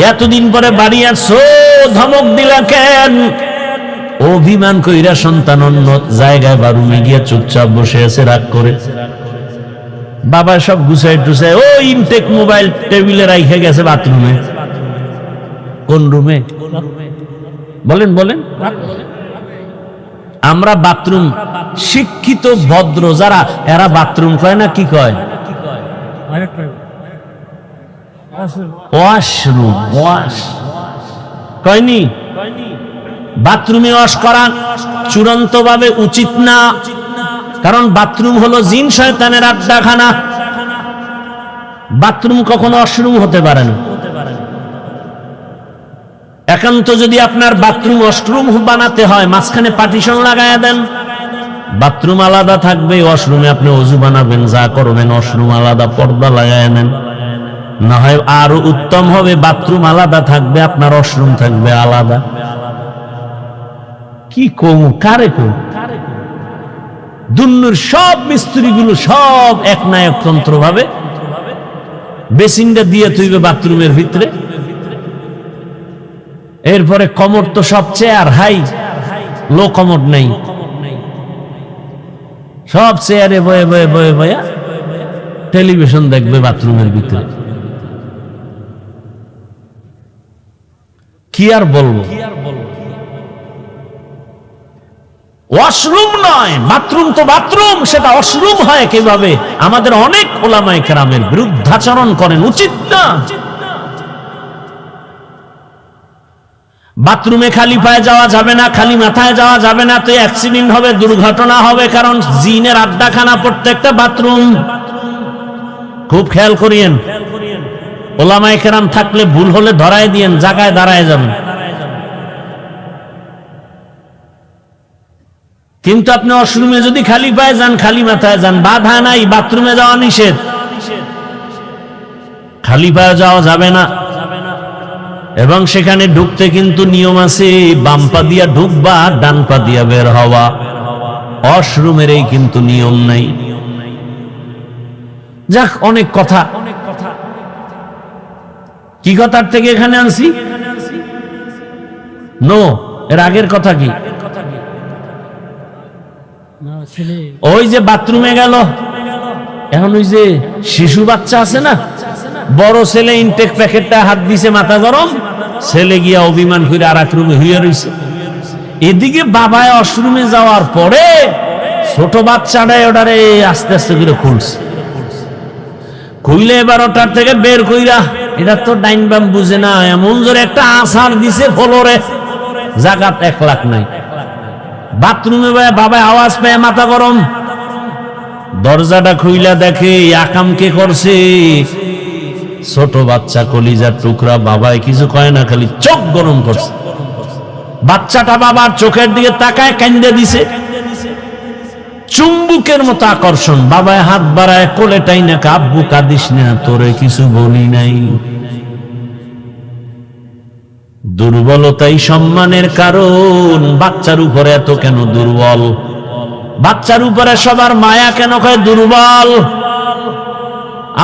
এতদিন পরে বাড়ি আসছো, ধমক দিলা কেন? অভিমান কইরা সন্তান অন্য জায়গায় বা রুমে গিয়া চুপচাপ বসে আছে রাগ করে। বাবা সব গুছাই টুছাই, ও ইনটেক মোবাইল টেবিলে রাইখে গেছে বাথরুমে। কোন রুমে? বলেন বলেন। আমরা বাথরুম, শিক্ষিত ভদ্র যারা, এরা বাথরুম কয় না, কি কয়? ওয়াশরুম। ওয়াশ কয়নি? বাথরুমে ওয়াশ করা চূড়ান্ত ভাবে উচিত না, কারণ বাথরুম হলো জিন শয়তানের আড্ডাখানা। বাথরুম কখনো ওয়াশরুম হতে পারে না। একান্ত যদি আপনার বাথরুম ওয়াশরুম বানাতে হয়, মাঝখানে পার্টিশন লাগায় দেন, বাথরুম আলাদা থাকবে, ওয়াশরুমে আপনি ওযু বানাবেন, যা করবেন, ওয়াশরুম আলাদা, পর্দা লাগায় নেন। না হয় আরো উত্তম হবে, বাথরুম আলাদা থাকবে, আপনার ওয়াশরুম থাকবে আলাদা। কি কম কারে কম? দুনিয়ার সব মিস্ত্রিগুলো সব এক নায়কতন্ত্র ভাবে বেসিনটা দিয়ে তুইবে বাথরুমের ভিতরে। এরপরে কমোড তো সব চেয়ার হাই, লো কমোড নেই, সব চেয়ারে বয়ে বয়ে বয়ে বয়ে টেলিভিশন দেখবে বাথরুমের ভিতরে। কি আর বলবো? ওয়াশরুম নয়, বাথরুম তো বাথরুম, সেটা ওয়াশরুম হয় কিভাবে? আমাদের অনেক ওলামায়ে কেরামের বিরুদ্ধাচরণ করেন, উচিত না। বাথরুমে খালি পায়ে যাওয়া যাবে না, খালি মাথায় যাওয়া যাবে না, তো অ্যাক্সিডেন্ট হবে, দুর্ঘটনা হবে, কারণ জিনের আড্ডাখানা প্রত্যেকটা বাথরুম। খুব খেয়াল করিয়েন, ওলামায়ে কেরাম থাকলে ভুল হলে ধরায় দিয়েন, জায়গায় দাঁড়ায় যাবেন। কিন্তু আপনি ওয়াশরুমে যদি খালি পায়ে যান, খালি মাথায় যান, বাধা নাই, বাথরুমে যাওয়া নিষেধ, খালি পায়ে যাওয়া যাবে না। এবং সেখানে ঢুকতে কিন্তু নিয়ম আছে, বাম পা দিয়া ঢুকবা, ডান পা দিয়া বের হওয়া। ওয়াশরুমের এই কিন্তু নিয়ম নাই। যাক, অনেক কথা, কি কথার থেকে এখানে আনছি? নো, এর আগের কথা কি? ওই যে বাথরুমে গেল, এখন ওই যে শিশু বাচ্চা আছে না, বড় ছেলে ইনটেক প্যাকেটটা হাত দিছে, মাথা গরম, ছেলে গিয়া অভিমান করে আর এক রুমে হইয়া রইছে। এদিকে বাবায় ওয়াশরুমে যাওয়ার পরে ছোট বাচ্চাটা ওটারে আস্তে আস্তে করে খুলছে, খুইলে এবার ওটার থেকে বের কইরা, এটা তো ডাইন বাম বুঝে না, এমন জোরে একটা আছাড় দিছে ফ্লোরে, জাগাত 1 লাখ নাই। বাথরুমে বাবা আওয়াজ পেয়ে মাথা গরম, দরজাটা খুইলা দেখে আকাম কে করছে, ছোট বাচ্চা, কলিজার টুকরা। বাবায় কিছু কয় না, খালি চোখ গরম করছে। বাচ্চাটা বাবার চোখের দিকে তাকায় কান্দে দিছে, চুম্বুকের মতো আকর্ষণ। বাবায় হাত বাড়ায় কোলে টাইনা, আব্বু কাঁদিস না, তোরে কিছু বলি নাই। দুর্বলতাই সম্মানের কারণ। বাচ্চার উপরে এত কেন দুর্বল? বাচ্চার উপরে সবার মায়া কেন কয় দুর্বল?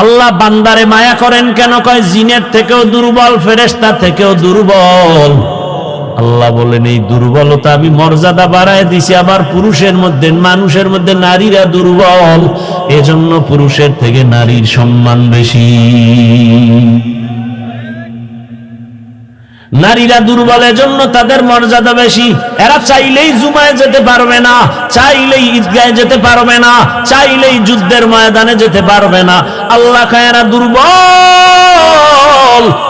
আল্লাহ বান্দারে মায়া করেন কেন কয় জিনের থেকেও দুর্বল, ফেরেশতা থেকেও দুর্বল। আল্লাহ বলেন এই দুর্বলতা আমি মর্যাদা বাড়ায় দিছি। আবার পুরুষের মধ্যে, মানুষের মধ্যে নারীরা দুর্বল, এজন্য পুরুষের থেকে নারীর সম্মান বেশি। নারীরা দুর্বল, এজন্য তাদের মর্যাদা বেশি। এরা চাইলেই জুমায় যেতে পারবে না, চাইলেই ঈদগাহে যেতে পারবে না, চাইলেই যুদ্ধের ময়দানে যেতে পারবে না। আল্লাহ কয় এরা দুর্বল।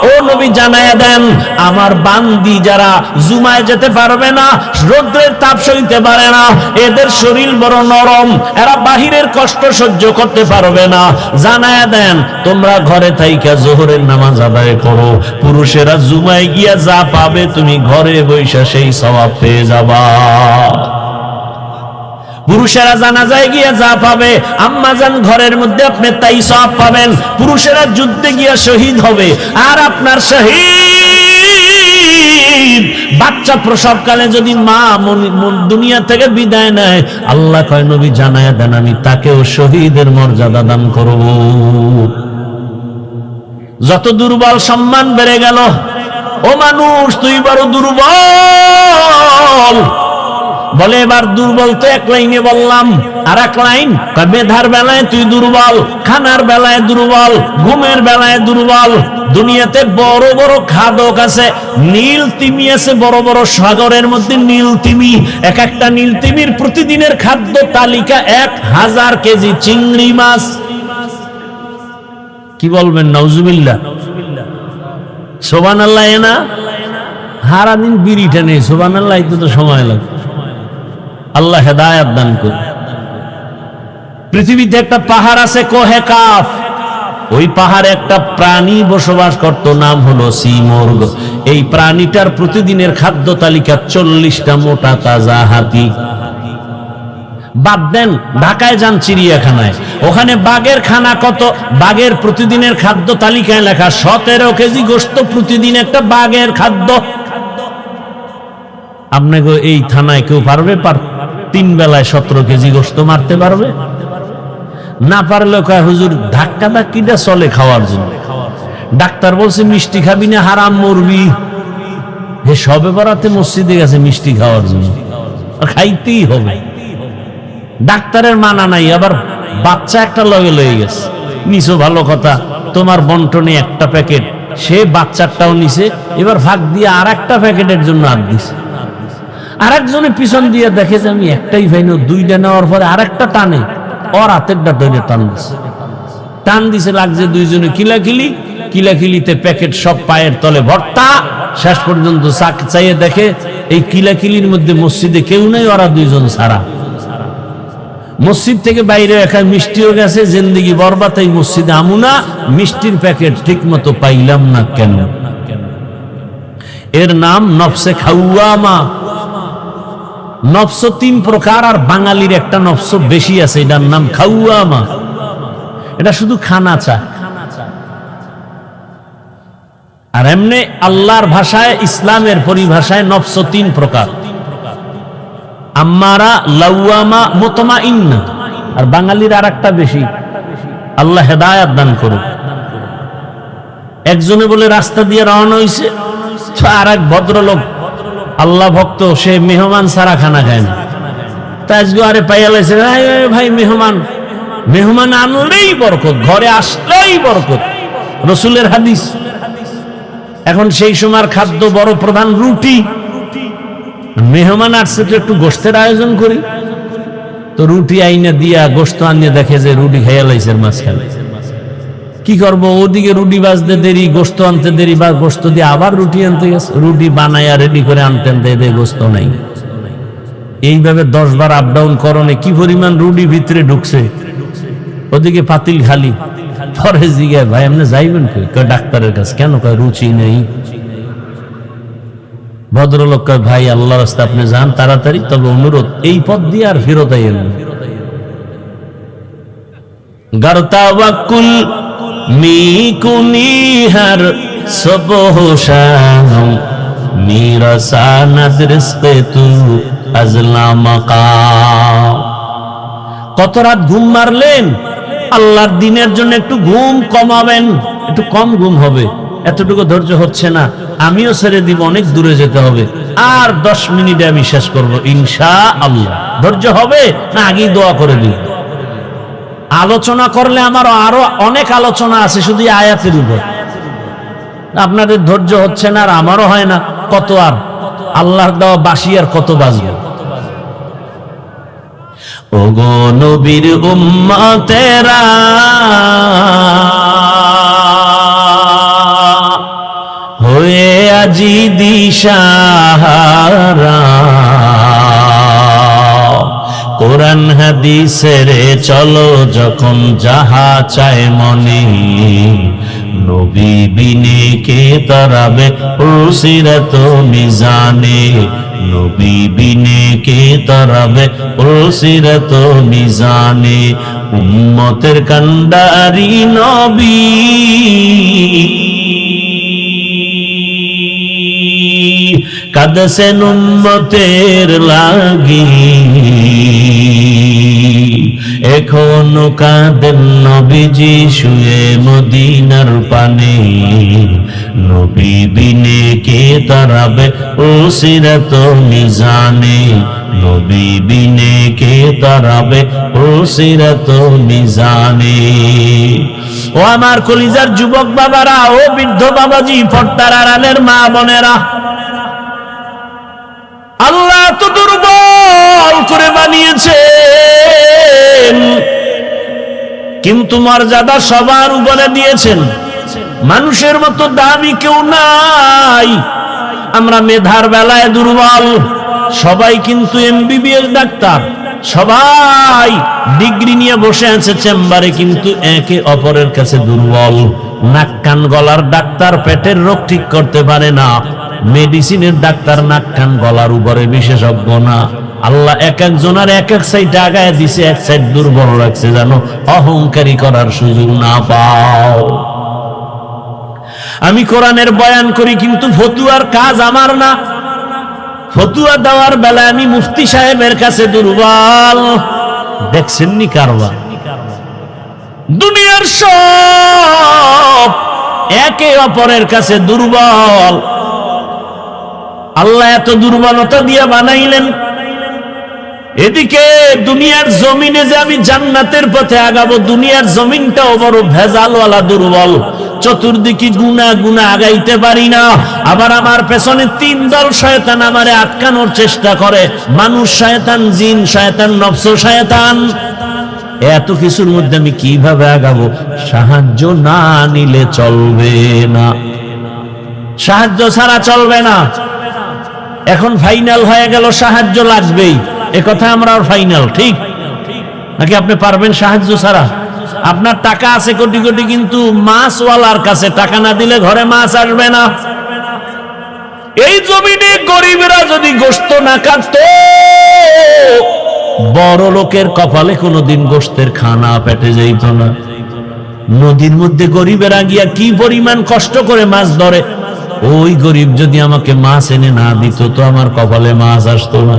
ও নবী জানায়া দেন, আমার বান্দি যারা জুমায় যেতে পারবে না, রৌদ্রের তাপ সইতে পারে না, এদের শরীর বড় নরম, এরা বাহিরের কষ্ট সহ্য করতে পারবে না, জানায়া দেন তোমরা ঘরে থাইকা জোহরের নামাজ আদায় করো। পুরুষেরা জুমায় গিয়া যা পাবে তুমি ঘরে বৈশা সেই সওয়াব পেয়ে যাবা। পুরুষেরা জানাজায় গিয়া যা পাবে, আম্মাজান ঘরের মধ্যে আপনি তাই সওয়াব পাবেন। পুরুষেরা যুদ্ধে গিয়া শহীদ হবে, আর আপনার শহীদ বাচ্চা প্রসবকালে যদি মা দুনিয়া থেকে বিদায় নেয়, আল্লাহ কয় নবী জানায়া দেন আমি তাকেও শহীদের মর্যাদা দান করব। যত দুর্বল সম্মান বেড়ে গেল। ও মানুষ, তুই বড় দুর্বল। বলে এবার দুর্বল তো এক লাইনে বললাম, আর এক লাইন মেধার বেলায় তুই দুর্বল, খানার বেলায় দুর্বল, ঘুমের বেলায় দুর্বল। দুনিয়াতে বড় বড় খাদক আছে, নীল তিমি আছে, বড় বড় সাগরের মধ্যে নীল তিমি। এক একটা নীল তিমির প্রতিদিনের খাদ্য তালিকা 1000 কেজি চিংড়ি মাছ। কি বলবেন? নাউজুবিল্লাহ, সুবহানাল্লাহ। না সারা দিন বিড়িটা নেই, সুবহানাল্লাহ, তো সময় লাগে। আল্লাহ হেদায়েত দান করুন। পৃথিবীতে একটা পাহাড় আছে কোহে কাফ, ওই পাহাড়ে একটা প্রাণী বসবাস করত, নাম হলো সিমর্গ। এই প্রাণীটার প্রতিদিনের খাদ্য তালিকা 40টা মোটা তাজা হাতি। বাদ দেন, ঢাকায় যান চিড়িয়াখানায়, ওখানে বাঘের খানা কত? বাঘের প্রতিদিনের খাদ্য তালিকায় লেখা 17 কেজি গোশত প্রতিদিন একটা বাঘের খাদ্য। আপনাকে এই থানায় কেউ পারবে? 3 বেলায় 17 কেজি গোশত মারতে পারবে? না পারলে কয় হুজুর ধাক্কা ধাক্কিটা চলে খাওয়ার জন্য। ডাক্তার বলছে মিষ্টি খাবি না, হারাম মরবি। হে সবে বরাতে মসজিদে গেছে মিষ্টি খাওয়ার জন্য, খাইতেই হবে। ডাক্তারের মানা নাই, আবার বাচ্চা একটা লগে লয়ে গেছে। নিছো ভালো কথা, তোমার বন্টনে একটা প্যাকেট, সে বাচ্চাটাও নিছে, এবার ভাগ দিয়ে আর একটা প্যাকেটের জন্য হাত দিছে। আরেকজনে পিছন দিয়ে দেখে যে আমি একটাই ভাই, 2টা নেওয়ার পরে আরেকটা টানে, ওর হাতেরটা ধরে টান দিছে, লাগছে দুইজনে কিলাকিলি। কিলাকিলিতে প্যাকেট সব পায়ের তলে ভর্তা। শেষ পর্যন্ত চাইয়ে দেখে এই কিলাকিলির মধ্যে মসজিদে কেউ নাই, ওরা দুইজন ছাড়া। মসজিদ থেকে বাইরে এখানে মিষ্টিও গেছে, জিন্দেগি বরবাদ, এই মসজিদে আমুনা মিষ্টির প্যাকেট ঠিক মতো পাইলাম না কেন? এর নাম নফসে খাওয়ামা। নফস তিন প্রকার, আর বাঙালির একটা নফস বেশি আছে, এটার নাম খাওয়ামা। এটা শুধু খানা চায়। আর এমনি আল্লাহর ভাষায়, ইসলামের পরিভাষায় নফস তিন প্রকার, আম্মারা, লাওয়ামা, মুতমাইন্না। আর বাঙালির আর একটা বেশি, আল্লাহ হেদায়েত দান করুন। একজনে বলে রাস্তা দিয়ে রওনা হইছে, আর এক ভদ্রলোক আল্লাহ ভক্ত, সে মেহমান সারা খানা খায় না। তা আজকে আরে পাইয়া লাইছে, ভাই মেহমান আনলেই বরকত, ঘরে আসলেই বরকত, রসুলের হাদিস। এখন সেই সময়ের খাদ্য বড় প্রধান রুটি। মেহমান আসছে তো একটু গোশতের আয়োজন করি, তো রুটি আইনা দিয়া গোশত আনিয়ে দেখে যে রুটি খাইয়া লাইছে মাঝখানে। কি করবো, ওদিকে রুটি বাজতে দেরি, গোশত আনতে দেরি, বা গোশত দিয়ে আবার রুটি আনতে গেছে, রুটি বানাইয়া রেডি করে আনতেন, গোশত নাই। এইভাবে 10 বার আপ ডাউন করণে কি পরিমাণ রুটি ভিতরে ঢুকছে, ওদিকে পাতিল খালি। পরে জিজ্ঞাসা, ভাই আপনি যাইবেন কই? ডাক্তারের কাছে। কেন? কয় রুচি নেই। ভদ্রলোক কয়, ভাই আল্লাহর রাস্তা আপনি যান তাড়াতাড়ি, তবে অনুরোধ এই পথ দিয়ে আর ফেরত আইয়েন না। গরতাওয়াক্কুল মিকুনিহার সবহশাম মিরাসানাদ রিজকে তু আজলা মাকাম। কত রাত ঘুম মারলেন? আল্লাহর দিনের জন্য একটু ঘুম কমাবেন, একটু কম ঘুম হবে। এতটুকু ধৈর্য হচ্ছে না, আমিও ছেড়ে দিব, অনেক দূরে যেতে হবে। আর 10 মিনিটে আমি শেষ করবো ইনশাআল্লাহ। ধৈর্য হবে না আগেই দোয়া করে দিই? আলোচনা করলে আমার আরো অনেক আলোচনা আছে শুধু আয়াতের উপর। আপনাদের ধৈর্য হচ্ছে না, আর আমারও হয় না। কত আর আল্লাহর দেওয়া বাসি আর কত বাজবে? ওগো নবীর উম্মতেরা, হয়ে আজি দিশাহারা, কোরআন হাদিসের চলো যখন যাহা চায় মনে, নবী বিনে কে তারাবে উসিরাত মিজানে, নবী বিনে কে তারাবে উসিরাত মিজানে। উম্মতের কান্ডারি নবী, কাঁদছেন উম্মতের লাগি, এখনো কাঁদেন নবীজি শুয়ে মদিনার পানে, নবী বিনে কে তারাবে উসিরাত মিজানে, নবী বিনে কে তারাবে উসিরাত মিজানে। ও আমার কলিজার যুবক বাবারা, ও বৃদ্ধ বাবাজি, পর্দার আড়ালের মা বোনেরা, আল্লাহ তো দুর্বল করে বানিয়েছেন, কিন্তু মর্যাদা সবার উপরে দিয়েছেন। মানুষের মতো দামি কেউ নাই। আমরা মেধার বেলায় দুর্বল, সবাই কিন্তু MBBS ডাক্তার, সবাই ডিগ্রি নিয়ে বসে আছে চেম্বারে, কিন্তু একে অপরের কাছে দুর্বল। নাক কান গলার ডাক্তার পেটের রোগ ঠিক করতে পারে না, মেডিসিনের ডাক্তার নাক কান গলার উপরে বিশেষজ্ঞ না। আল্লাহ এক একজনের এক এক সাইড আগায় দিছে, এক সাইড দুর্বল রাখছে, জানো, অহংকারী করার সুযোগ না পাও। আমি কোরআনের বয়ান করি, কিন্তু ফতুয়ার কাজ আমার না। ফতুয়া দেওয়ার বেলায় আমি মুফতি সাহেবের কাছে দুর্বল। দেখছেননি কারবার? দুনিয়ার সব একে অপরের কাছে দুর্বল। আল্লাহ এত দুর্বলতা দিয়ে বানাইলেন, এদিকে দুনিয়ার জমিনে যে আমি জান্নাতের পথে আগাবো, দুনিয়ার জমিনটাও বড় ভেজালওয়ালা, দুর্বল। চতুর্দিকে গুনাহ গুনাহ আগাইতে পারি না। আবার আমার পেছনে 3 দল শয়তান আমারে আটকানোর চেষ্টা করে, মানুষ শয়তান, জিন শয়তান, নফস শয়তান। এত কিছুর মধ্যে আমি কিভাবে আগাবো? সাহায্য না নিলে চলবে না। সাহায্য ছাড়া চলবে না। এখন ফাইনাল হয়ে গেল সাহায্য লাগবেই, এ কথা আমরা ফাইনাল, ঠিক নাকি? আপনি পারবেন সাহায্য ছাড়া? আপনার টাকা আছে কোটি কোটি, কিন্তু মাছওয়ালার কাছে টাকা না দিলে ঘরে মাছ আসবে না। এই জমিনে গরিবেরা যদি গোশত না কাটত, বড় লোকের কপালে কোনোদিন গোশতের খানা পেটে যাইত না। নদীর মধ্যে গরিবেরা গিয়া কি পরিমাণ কষ্ট করে মাছ ধরে, ওই গরিব যদি আমাকে মাছ এনে না দিত তো আমার কপালে মাছ আসতো না।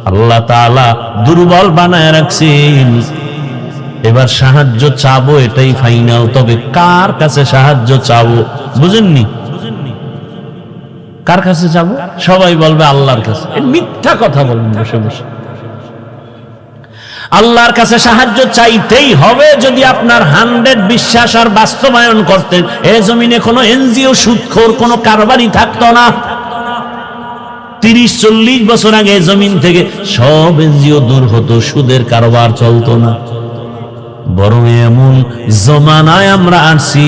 আল্লাহ তাআলা দুর্বল বানায় রাখছেন। এবার সাহায্য চাবো, এটাই ফাইনাল। তবে কার কাছে সাহায্য চাবো বুঝেননি? কার কাছে চাবো? সবাই বলবে আল্লাহর কাছে। মিথ্যা কথা বলবেন বসে বসে। আল্লাহর কাছে সাহায্য চাইতেই হবে যদি আপনার 100 বিশ্বাস আর বাস্তবায়ন করতেন। এই জমিনে কোনো এনজিও সুদখোর কোনো কারবারি থাকতো না। 30-40 বছর আগে জমিন থেকে সব এনজিও দূর হতো, সুদের কারবার চলতো না। বরং এমন জমানায় আমরা আসছি,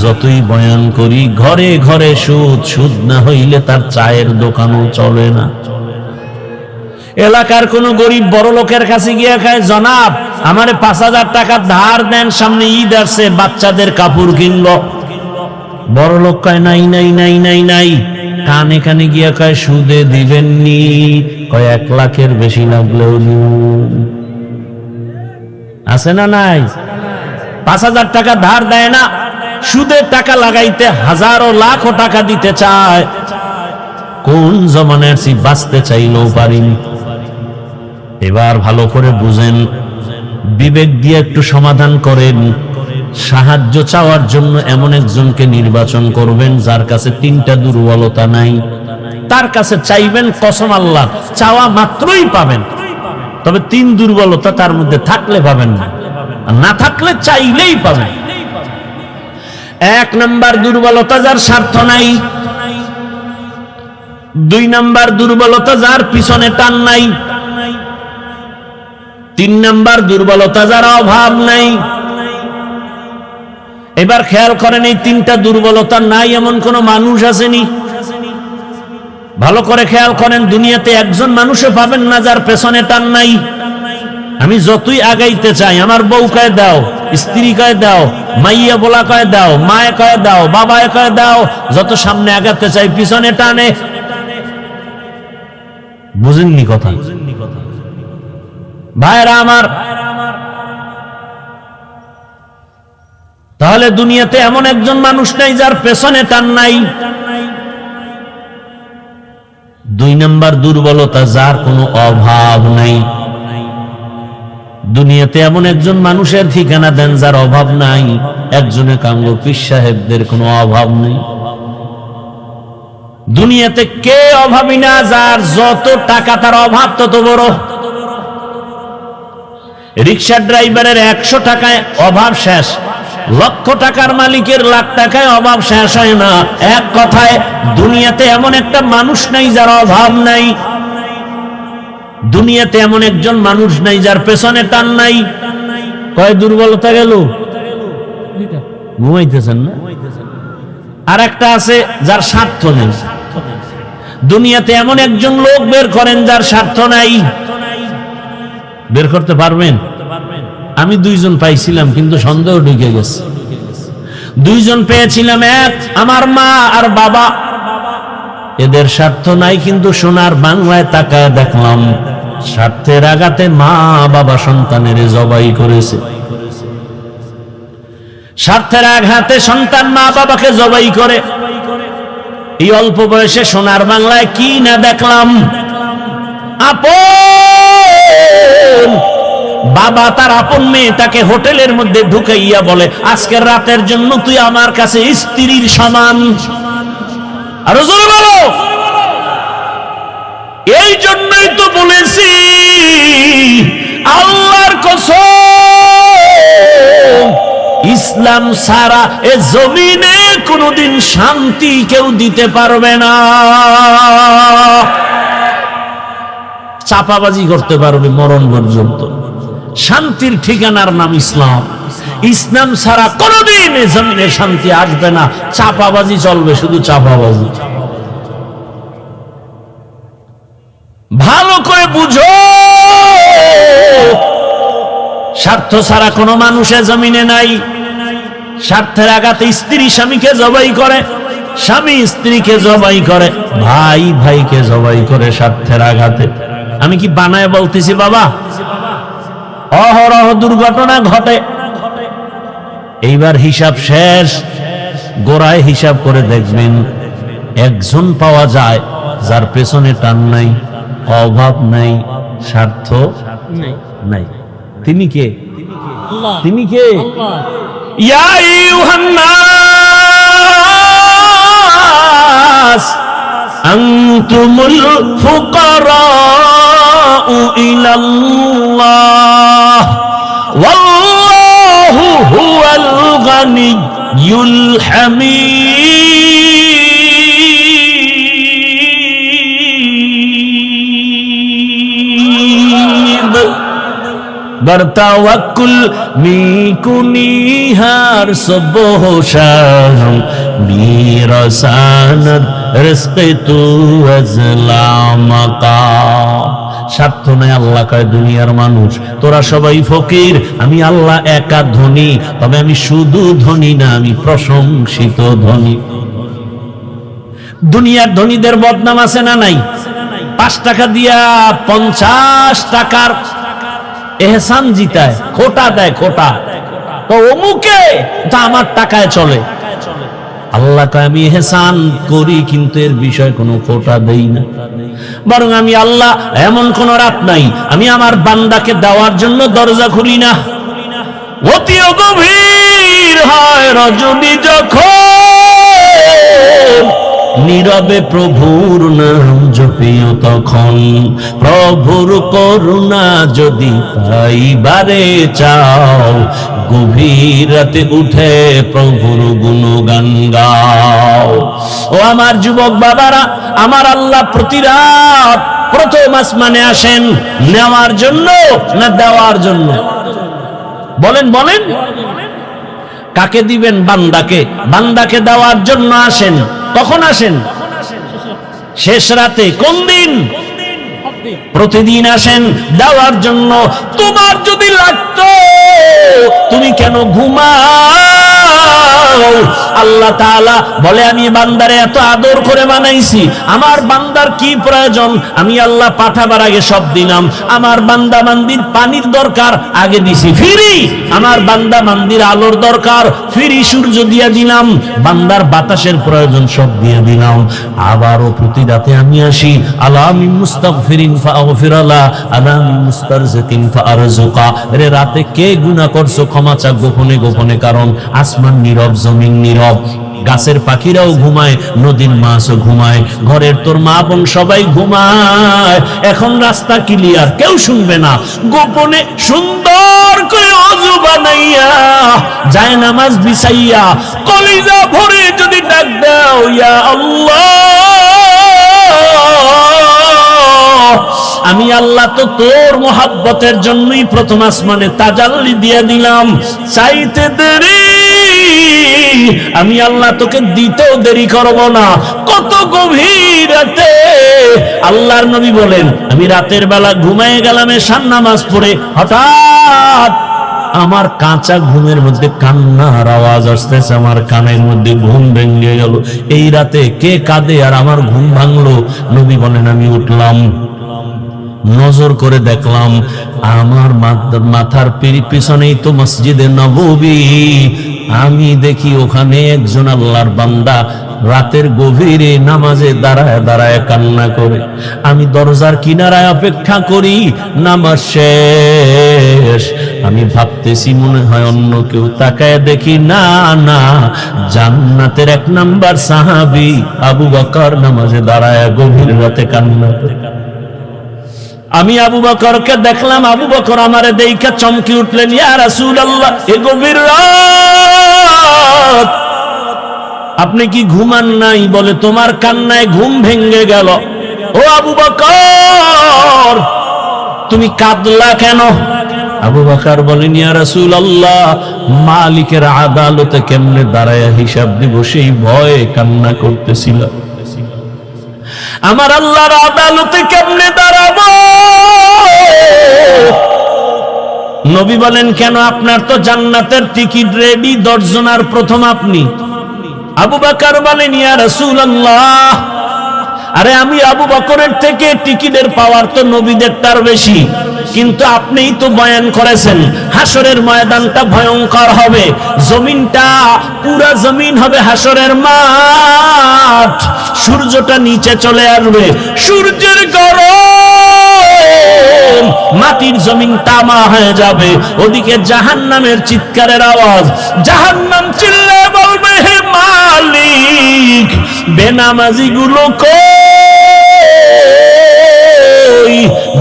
যতই বয়ান করি ঘরে ঘরে সুদ, সুদ না হইলে তার চায়ের দোকানও চলে না। এলাকার কোন গরিব বড় লোকের কাছে গিয়ে খায়, জনাব আমারে 5000 টাকা ধার দেন, সামনে ঈদ আসছে, বাচ্চাদের কাপড় কিনবো। বড় লোক কয় নাই নাই নাই নাই নাই। কানে কানে গিয়ে কয় সুদে দিবেননি, কয় 1 লাখের বেশি লাগলেও আছে না নাই? 5000 টাকা ধার দেয় না, সুদের টাকা লাগাইতে হাজারো লাখো টাকা দিতে চায়। কোন জমানার সি বাঁচতে চাইলেও পারিনি। এবার ভালো করে বুঝেন, বিবেক দিয়ে একটু সমাধান করেন। সাহায্য চাওয়ার জন্য এমন একজনকে নির্বাচন করবেন যার কাছে 3টা দুর্বলতা নাই। তার কাছে চাইবেন, কসম আল্লাহ চাওয়া মাত্রই পাবেন। তবে 3 দুর্বলতা তার মধ্যে থাকলে পাবেন না, আর না থাকলে চাইলেই পাবেন। 1 নাম্বার দুর্বলতা যার স্বার্থ নাই। 2 নাম্বার দুর্বলতা যার পিছনে টান নাই। 3 নাম্বার দুর্বলতা যার অভাব নাই। এবার খেয়াল করেন, এই 3টা দুর্বলতা নাই এমন কোন মানুষ আসেনি? ভালো করে খেয়াল করেন, দুনিয়াতে একজন মানুষও পাবেন না যার পেছনে টান নাই। আমি যতই আগাইতে চাই, আমার বউ কয়ে দাও, স্ত্রী কয়ে দাও, মাইয়া বলা কয়ে দাও, মায়ে কয়ে দাও, বাবায় কয়ে দাও, যত সামনে আগাতে চাই পিছনে টানে। বুঝেননি কথা? ভাইরা আমার, তাহলে দুনিয়াতে এমন একজন মানুষ নাই যার পেছনে টান নাই। 2 নাম্বার দুর্বলতা যার কোনো অভাব নাই। দুনিয়াতে এমন একজন মানুষের ঠিকানা দেন যার অভাব নাই। একজনে কাঙ্গ পীর সাহেবদের কোনো অভাব নেই। দুনিয়াতে কে অভাবী না? যার যত টাকা তার অভাব তত বড়। রিক্সা ড্রাইভারের 100 টাকায় অভাব শেষ, লক্ষ টাকার মালিকের লাখ টাকায় অভাব শেষ হয় না। এক কথায় দুনিয়াতে এমন একটা মানুষ নাই যার অভাব নাই। দুনিয়াতে এমন একজন মানুষ নাই যার পেছনে টান নাই। কয় দুর্বলতা গেল? ঘুমাইতেছেন না? আর একটা আছে যার স্বার্থ নেই। দুনিয়াতে এমন একজন লোক বের করেন যার স্বার্থ নাই। বের করতে পারবেন? আমি 2 জন পাইছিলাম, কিন্তু সন্দেহ ঢুকে গেছে। 2 জন পেয়েছিলাম, এক আমার মা আর বাবা। এদের স্বার্থ নাই, কিন্তু সোনার বাংলায় তাকায় দেখলাম স্বার্থের আঘাতে মা বাবা সন্তানের জবাই করেছে। স্বার্থের আঘাতে সন্তান মা বাবাকে জবাই করে। এই অল্প বয়সে সোনার বাংলায় কি না দেখলাম। আপন বাবা তার আপন মেয়েটাকে হোটেলের মধ্যে ঢুকাইয়া বলে, আজকের রাতের জন্য তুই আমার কাছে স্ত্রীর সমান। আরো জোরে বলো। এই জন্যই তো বলেছি, আল্লাহর কসম, ইসলাম ছাড়া এ জমিনে কোনোদিন শান্তি কেউ দিতে পারবে না। চাপাবাজি করতে পারবে মরণ পর্যন্ত। শান্তির ঠিকানার নাম ইসলাম। ইসলাম ছাড়া কোনোদিন এই জমিনে শান্তি আসবে না। চাপাবাজি চলবে, শুধু চাপাবাজি। ভালো করে বুঝো, স্বার্থ ছাড়া কোনো মানুষের জমিনে নাই। স্বার্থের আঘাতে স্ত্রী স্বামীকে জবাই করে, স্বামী স্ত্রীকে জবাই করে, ভাই ভাইকে জবাই করে স্বার্থের আঘাতে। আমি কি বানায় বলতেছি বাবা? অহরহ দুর্ঘটনা ঘটে। এইবার হিসাব শেষ, গোড়ায় হিসাব করে দেখবেন একজন পাওয়া যায় যার পেছনে টান নাই, অভাব নাই, স্বার্থ নাই। তিনি কে? তিনি কে? ইয়া আইয়ুহান নাস আনতুমুল ফুকারাউ ইলাল্লাহ ওয়াল্লাহু হুয়াল গানিয়্যুল হামিদ। বরতাওয়াক্কুল মিকুনিহার সুবহশান বিরসানাত রিজকে তু আজলামাকা। স্বার্থ নাই। আল্লাহ কয় দুনিয়ার মানুষ তোরা সবাই ফকির, আমি আল্লাহ একা ধনী, তবে আমি শুধু ধনী না, আমি প্রশংসিত ধনী। দুনিয়ার ধনীদের বদনাম আছে না নাই? 5 টাকা দিয়া 50 টাকার এহসান জিতায়, খোটা দেয়, খোটা তো অমুকে তা আমার টাকায় চলে। আল্লাহ কয় আমি এহসান করি কিন্তু এর বিষয়ে কোনো খোটা দেই না, বরং আমি আল্লাহ এমন কোন রাত নাই আমি আমার বান্দাকে দেওয়ার জন্য দরজা খুলি না। অতি গভীর হয় রজনী যখন, নীরবে প্রভুর নাম জপিও তখন। প্রভুর করুণা যদি পাইবারে চাও, গভীর রাতে উঠে প্রভুর গুণগান গাও। ও আমার যুবক বাবারা, আমার আল্লাহ প্রতি রাত প্রথম আসমানে আসেন নেওয়ার জন্য না দেওয়ার জন্য? বলেন বলেন। কাকে দিবেন? বান্দাকে। বান্দাকে দেওয়ার জন্য আসেন। কখন আসেন? শেষ রাতে। কোন দিন? প্রতিদিন আসেন দেওয়ার জন্য। তোমার যদি লাগতো তুমি কেন ঘুমাও? আল্লাহ তাআলা বলে আমি বান্দারে এত আদর করে বানাইছি, আমার বান্দার কি প্রয়োজন আমি আল্লাহ পাঠাবার আগে সব দিলাম। আমার বান্দা বান্দির পানির দরকার আগে দিছি ফ্রি, আমার বান্দা বান্দির আলোর দরকার ফ্রি সূর্য দিয়ে দিলাম, বান্দার বাতাসের প্রয়োজন সব দিয়ে দিলাম। আবারও প্রতি রাতে আমি আসি, আলামিন মুস্তাগফিরিন ফাগফিরালা, আলামিন মুস্তারজিকিন ফারজুকা। রে রাতে কে গুনাহ করছো ক্ষমা চা গোপনে গোপনে, কারণ আসমান নীরব, জমিন নীরব, গাছের পাখিরাও ঘুমায়, নদীর মাছও ঘুমায়, ঘরের তোর মা বোন সবাই ঘুমায়। এখন রাস্তা ক্লিয়ার, কেউ শুনবে না। গোপনে সুন্দর করে ওযু বানাইয়া যায় নামাজ বিছাইয়া কলিজা ভরে যদি ডাক দাও ইয়া আল্লাহ, আমি আল্লাহ তো তোর মোহাব্বতের জন্যই প্রথম আসমানে তাজাল্লি দিয়ে দিলাম। চাইতে দেরি আমি আল্লাহ তোকে দিতেও দেরি করব না। কত গভীর রাতে আল্লাহর নবী বলেন আমি রাতের বেলা ঘুমায়ে গেলাম এশার নামাজ পড়ে, হঠাৎ আমার কাঁচা ঘুমের মধ্যে কান্নার আওয়াজ আসতেছে, আমার কানের মধ্যে ঘুম ভেঙে গেল। এই রাতে কে কাঁদে আর আমার ঘুম ভাঙলো? নবী বলেন আমি উঠলাম, নজর করে দেখলাম আমার মাথার পিছনেই তো মসজিদে নববী। আমি দেখি ওখানে একজন আল্লাহর বান্দা রাতের গভীরে নামাজে দাঁড়ায় দাঁড়ায় কান্না করে। আমি দরজার কিনারায় অপেক্ষা করি, নামাজ শেষ। আমি ভাবতেছি মনে হয় অন্য কেউ, তাকায় দেখি না না, জান্নাতের 1 নাম্বার সাহাবী আবু বকর নামাজে দাঁড়ায় গভীর রাতে কান্না করে। আমি আবু বকরকে দেখলাম, আবু বকর আমারে দেইখা চমকে উঠলেন, ইয়া রাসূলুল্লাহ এ গভীর রাত আপনি কি ঘুমান নাই? বলে তোমার কান্নায় ঘুম ভেঙে গেল। ও আবু বকর তুমি কাঁদলা কেন? আবু বকর বলেন, ইয়া রাসূলুল্লাহ, মালিকের আদালতে কেমনে দাঁড়ায়া হিসাব দিব সেই ভয়ে কান্না করতেছিল। আমার আল্লাহর আদালতে কেমনে দাঁড়াবো? নবী বলেন, কেন? আপনার তো জান্নাতের টিকিট রেডি, 10 জনের প্রথম আপনি। আবু বকর বলেন, ইয়া রাসূলুল্লাহ, আরে আমি আবু বকরের থেকে টিকিটের পাওয়ার তো নবীদেরটার বেশি, কিন্তু আপনিই তো বয়ান করেছেন হাসরের ময়দানটা ভয়ঙ্কর হবে, জমিনটা পুরা জমিন হবে হাসরের মাঠ, সূর্যটা নিচে চলে আসবে, সূর্যের গরম, মাটির জমিন তামা হয়ে যাবে, ওদিকে জাহান্নামের চিৎকারের আওয়াজ, জাহান্নাম চিল্লায়ে বলবে, হে মালিক, বেনামাজি গুলো কই,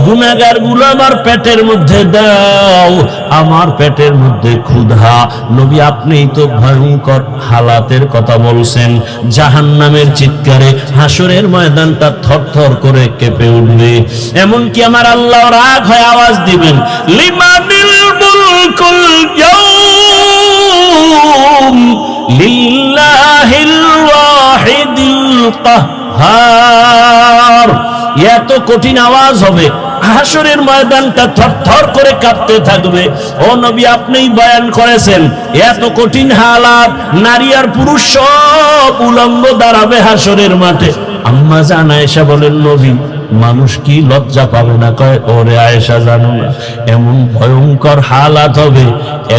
গুনাহগার গুলো আমার পেটের মধ্যে দাও, আমার পেটের মধ্যে ক্ষুধা। নবী আপনিই তো ভয়ঙ্কর হালাতের কথা বলছেন, জাহান্নামের চিৎকারে হাসরের ময়দানটা থরথর করে কেঁপে উঠবে। এমনকি আমার আল্লাহ রাগ হয়ে আওয়াজ দিবেন, লিমানিল মুলকুল ইয়াউম লিল্লাহিল ওয়াহিদিল কাহ্হার। এত কঠিন আওয়াজ হবে, হাসরের ময়দানটা থরথর করে কাঁপতে থাকবে। ও নবী আপনিই বয়ান করেছেন, এত কঠিন হালাত, নারী আর পুরুষ সব উলঙ্গ দাঁড়াবে হাসরের মাঠে। আম্মা জান আয়েশা বলেন, নবী মানুষ কি লজ্জা পাবে না? কয়, ওরে আয়েশা জানো না, এমন ভয়ঙ্কর হালাত হবে,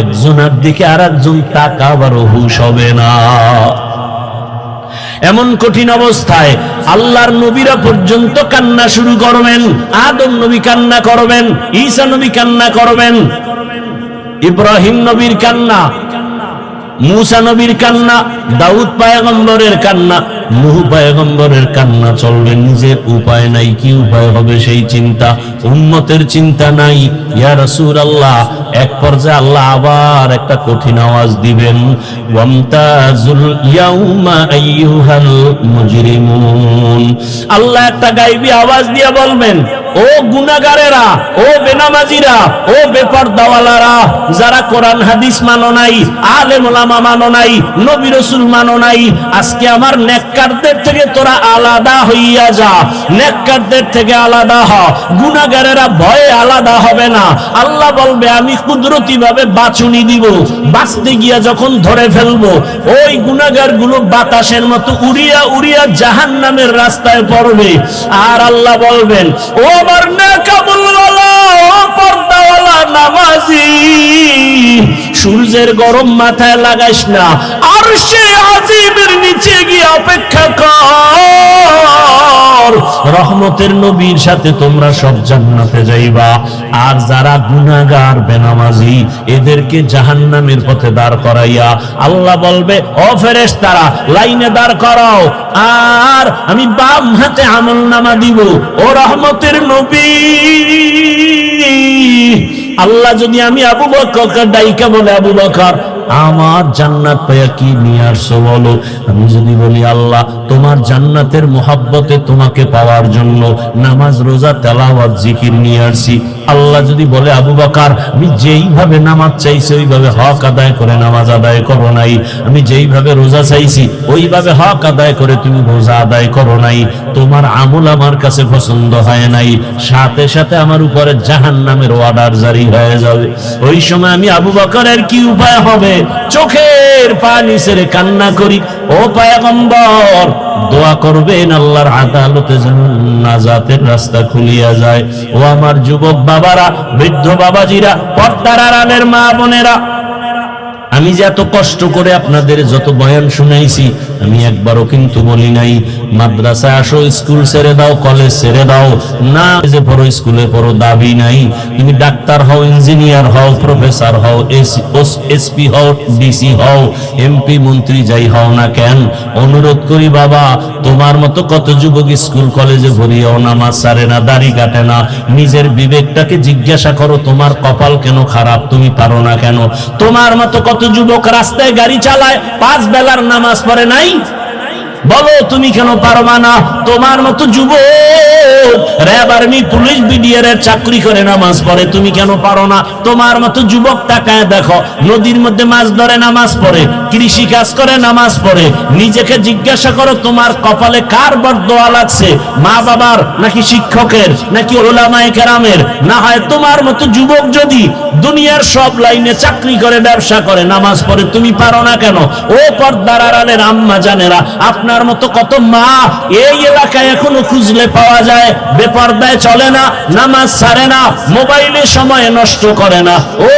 একজনের দিকে আর একজন তাকাবারও হুঁশ হবে না। এমন কঠিন অবস্থায় আল্লাহর নবীরা পর্যন্ত কান্না শুরু করবেন। আদম নবী কান্না করবেন, ঈসা নবী কান্না করবেন, ইব্রাহিম নবীর কান্না, মুসা নবীর কান্না, দাউদ পয়গম্বরের কান্না, নূহ পয়গম্বরের কান্না চলবে। নিজের উপায় নাই, কি উপায় হবে সেই চিন্তা, উম্মতের চিন্তা নাই। ইয়া রাসূলুল্লাহ, এক পর্যায়ে আল্লাহ আবার একটা কঠিন আওয়াজ দিবেন, ওয়ামতাজুল ইয়াউমা আইয়ুহাল মুজরিমুন। আল্লাহ একটা গায়বী আওয়াজ দিয়ে বলবেন, ও গুনাহগারেরা, ও বেনামাজিরা, ও বেপরদাওয়ালারা, যারা কোরআন হাদিস মানো নাই, আলেম ওলামা মানো নাই, নবী রাসূল মানো নাই, আজকে আমার নেককারদের থেকে তোরা আলাদা হইয়া যা, নেককারদের থেকে আলাদা হ, গুনাহগারেরা ভয়ে আলাদা হবে না। আল্লাহ বলবে, আমি কুদরতি ভাবে বাছুনি দিব, বাঁচতে গিয়া যখন ধরে ফেলবো, ওই গুনাহগার গুলো বাতাসের মতো উড়িয়া উড়িয়া জাহান্নামের রাস্তায় পড়বে। আর আল্লাহ বলবেন, ও আমার নেকামুলওয়ালা, ও পর্দাওয়ালা নামাজি, সূর্যের গরম মাথায় লাগাইস না, আরশে আজিমের নিচে গিয়ে অপেক্ষা কর, রহমতের নবীর সাথে তোমরা সব জান্নাতে যাইবা। আর যারা গুনাহগার বেনামাজি, এদেরকে জাহান্নামের পথে দাঁড় করাইয়া আল্লাহ বলবে, ও ফেরেশতারা লাইনে দাঁড় করাও, আর আমি বাম হাতে আমলনামা দিব। ও রহমতের নবী, আল্লাহ যদি আমি আবু বকরকে ডাইকা বলে, আবু বকর আমার জান্নাত পাইয়া কি নিয়ে আসছো বলো, আমি যদি বলি আল্লাহ তোমার জান্নাতের মোহাব্বতে তোমাকে পাওয়ার জন্য নামাজ রোজা তেলাওয়াত জিকির নিয়ে আসছি, আল্লাহ যদি বলে আবু বকর আমি যেইভাবে নামাজ চাইছি ওইভাবে হক আদায় করে নামাজ আদায় করো নাই, আমি যেইভাবে রোজা চাইছি ওইভাবে হক আদায় করে তুমি রোজা আদায় করো নাই, তোমার আমল আমার কাছে পছন্দ হয় নাই, সাথে সাথে আমার উপরে জাহান্নামের অর্ডার জারি হয়ে যাবে। ওই সময় আমি আবু বকরের কি উপায় হবে? চোখের পানি ছেড়ে কান্না করি, ও পয়গম্বর দোয়া করবেন আল্লাহর আদালতে যেন নাজাতের রাস্তা খুলিয়া যায়। ও আমার যুবক বাবারা, বৃদ্ধ বাবাজিরা, পর্দার আড়ালের মা বোনেরা, আমি যে এত কষ্ট করে আপনাদের যত বয়ান শুনাইছি, আমি একবারও কিন্তু বলি নাই মাদ্রাসায় আসো, স্কুল ছেড়ে দাও, কলেজ ছেড়ে দাও, না যে পড়ো স্কুলে পড়ো, দাবি নাই। তুমি ডাক্তার হও, ইঞ্জিনিয়ার হও, প্রফেসর হও, এসপি হও, ডিসি হও, এমপি মন্ত্রী যাই হও না কেন, অনুরোধ করি বাবা, তোমার মতো কত যুবক স্কুল কলেজে ভরিয়াও নামাজ ছাড়ে না, দাড়ি কাটে না, নিজের বিবেকটাকে জিজ্ঞাসা করো, তোমার কপাল কেন খারাপ, তুমি পারো না কেন? তোমার মতো কত যুবক রাস্তায় গাড়ি চালায়, 5 বেলার নামাজ পড়ে নাই, বলো তুমি কেন পারবা না? তোমার মতো যুবক র্যাব, আর্মি, পুলিশ, বিডিআর এর চাকরি করে নামাজ পড়ে, তুমি কেন পারো না? তোমার মতো যুবক তাকায় দেখো, নদীর মধ্যে মাছ ধরে নামাজ পড়ে, কৃষি কাজ করে নামাজ পড়ে। নিজেকে জিজ্ঞাসা করো তোমার কপালে কার বরদোয়া লাগছে? মা বাবার, নাকি শিক্ষকের, নাকি উলামায়ে কেরামের? না হয় তোমার মতো যুবক যদি দুনিয়ার সব লাইনে চাকরি করে, ব্যবসা করে, নামাজ পড়ে, তুমি পারো না কেন? ও পর্দার আড়ালের আম্মা জানেরা, আপনার মতো কত মা এই এলাকায় এখনো খুঁজলে পাওয়া যায়, বেপর্দায় চলে না, নামাজ ছাড়ে না, মোবাইলে সময় নষ্ট করে না। ও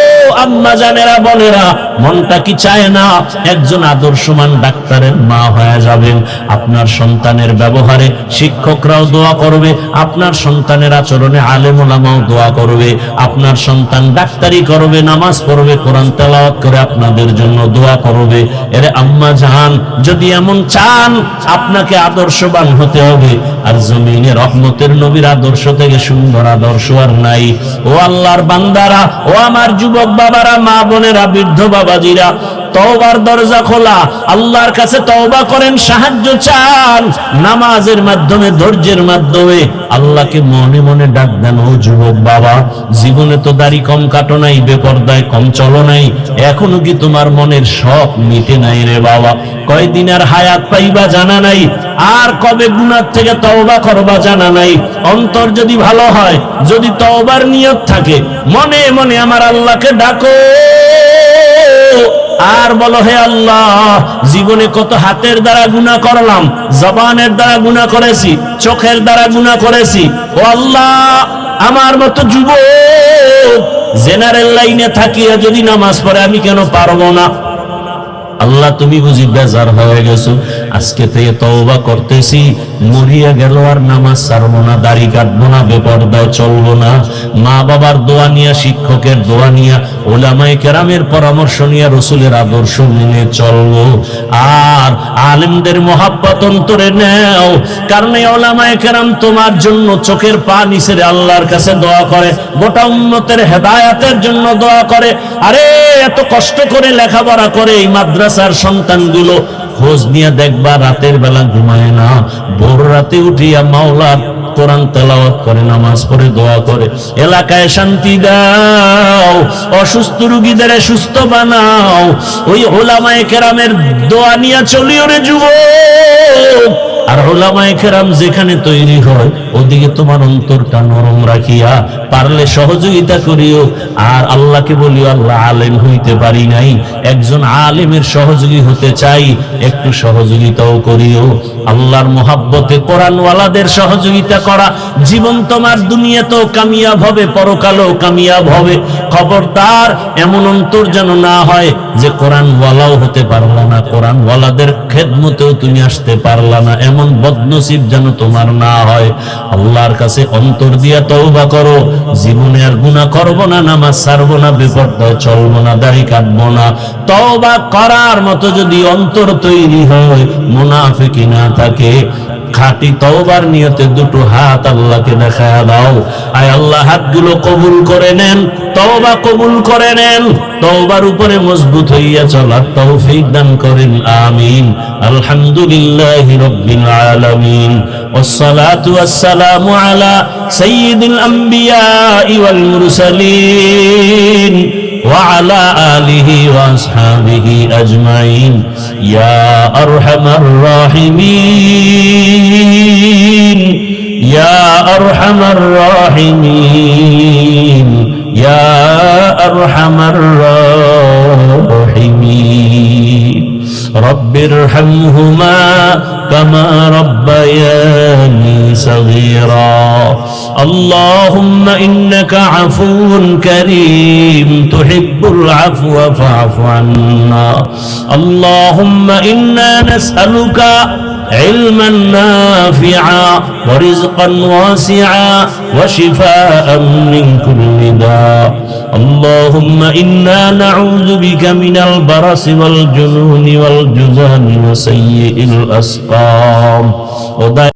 আম্মা জানেরা, বোনেরা, মনটা কি চায় না একজন আদর্শমান ডাক্তারের মা হয়ে যাবেন? আপনার সন্তানের ব্যবহারে শিক্ষকরাও দোয়া করবে, আপনার সন্তানের আচরণে আলেম ওলামাও দোয়া করবে, আপনার সন্তান ডাক্তারি করবে, নামাজ পড়বে, কোরআন তেলাওয়াত করে আপনাদের জন্য দোয়া করবে। এরে আম্মা জান, যদি এমন চান আপনাকে আদর্শবান হতে হবে। আর জমিনে রহমতের নবীর আদর্শ থেকে সুন্দর আদর্শ আর নাই। ও আল্লাহর বান্দারা, ও আমার যুবক বাবারা, মা বোনেরা, বৃদ্ধ বাবাজিরা, তওবার দরজা খোলা, আল্লাহর কাছে তওবা করেন, সাহায্য চান, নামাজের মাধ্যমে, ধৈর্যের মাধ্যমে আল্লাহকে মনে মনে ডাক দেন। ও যুবক বাবা, জীবনে তো দাড়ি কম কাটো নাই, বেপরদায় কম চলো নাই, এখনো কি তোমার মনের শখ মিটে নাই রে বাবা? কয়দিন আর হায়াত পাইবা জানা নাই, আর কবে গুনাহ থেকে তওবা করবা জানা নাই। অন্তর যদি ভালো হয়, যদি তওবার নিয়ত থাকে, মনে মনে আমার আল্লাহকে ডাকো আর বলো, হে আল্লাহ, জীবনে কত হাতের দ্বারা গুনাহ করলাম, জবানের দ্বারা গুনাহ করেছি, চোখের দ্বারা গুনাহ করেছি। ও আল্লাহ, আমার মতো যুবক জেনারেল লাইনে থাকিয়া যদি নামাজ পড়ে, আমি কেন পারবো না? আল্লাহ, তুমি বুঝি বেজার হয়ে গেছো, আজকে থেকে তওবা করতেছি, মরিয়া গেল আর নামাজ ছাড়বো না, দাড়ি কাটবো না, বেপরদায় চলবো না, মা বাবার দোয়া নিয়া, শিক্ষকের দোয়া নিয়া, উলামায়ে কেরামের পরামর্শ নিয়া, রাসূলের আদর্শ মেনে চলবো। আর আলেমদের মহাব্বত অন্তরে নেও, কারণ এই উলামায়ে কেরাম তোমার জন্য চোখের পানি ছেড়ে আল্লাহর কাছে দোয়া করে, গোটা উম্মতের হেদায়েতের জন্য দোয়া করে। আরে এত কষ্ট করে লেখাপড়া করে এই মাদ্রাসার সন্তানগুলো, খোঁজ নিয়ে দেখবা রাতের বেলা ঘুমায় না, ভোর রাতে উঠিয়া মাওলার কোরআন তেলাওয়াত করে, নামাজ পড়ে, দোয়া করে। এলাকায় শান্তি দাও, অসুস্থ রোগীদের সুস্থ বানাও। ওই উলামায়ে কেরামের দোয়া নিয়ে চলিও রে যুবক। আর উলামায়ে কেরাম যেখানে তৈরি হয়, ওদিকে তোমার অন্তরটা নরম রাখিয়া পারলে সহযোগিতা করিও। আর আল্লাহকে বলিও, আল্লাহ, আলেম হইতে পারি নাই, একজন আলেমের সহযোগী হতে চাই, একটু সহযোগিতাও করিও। আল্লাহর মহাব্বতে কোরআনওয়ালাদের সহযোগিতা করা, জীবন তোমার দুনিয়াতেও কামিয়াব হবে, পরকালেও কামিয়াব হবে। খবরদার এমন অন্তর যেন না হয় যে কোরআনওয়ালাও হতে পারলা না, কোরআনওয়ালাদের খেদমতেও তুমি আসতে পারলা না, এমন বদনসিব যেন তোমার না হয়। আল্লাহর কাছে অন্তর দিয়া তওবা করো, জীবনে আর গুনাহ করব না, নামাজ ছাড়বো না, বেপরদায় চলবো না, দাড়ি কাটবো না। তওবা করার মতো যদি অন্তর তৈরি হয়, মুনাফিকি না থাকে, খাঁটি তওবার নিয়তে দুটো হাত আল্লাহকে দেখায়া দাও। আয় আল্লাহ, হাতগুলো কবুল করে নেন, তওবা কবুল করে নেন, তওবার উপরে মজবুত হইয়া চলার তৌফিক দান করেন, আমিন। আলহামদুলিল্লাহি রাব্বিল আলামিন, ওয়াসসালাতু ওয়াসসালামু আলা সাইয়্যিদিল আম্বিয়া ওয়াল মুরসালিন وعلى آله وأصحابه أجمعين يا أرحم الراحمين يا أرحم الراحمين يا أرحم الراحمين رب ارحمهما كما ربياني صغيرا اللهم إنك عفو كريم تحب العفو فاعف عنا اللهم إنا نسألك علما نافعا ورزقا واسعا وشفاء من كل داء اللهم إنا نعوذ بك من البرص والجنون والجذام وسيء الأسقام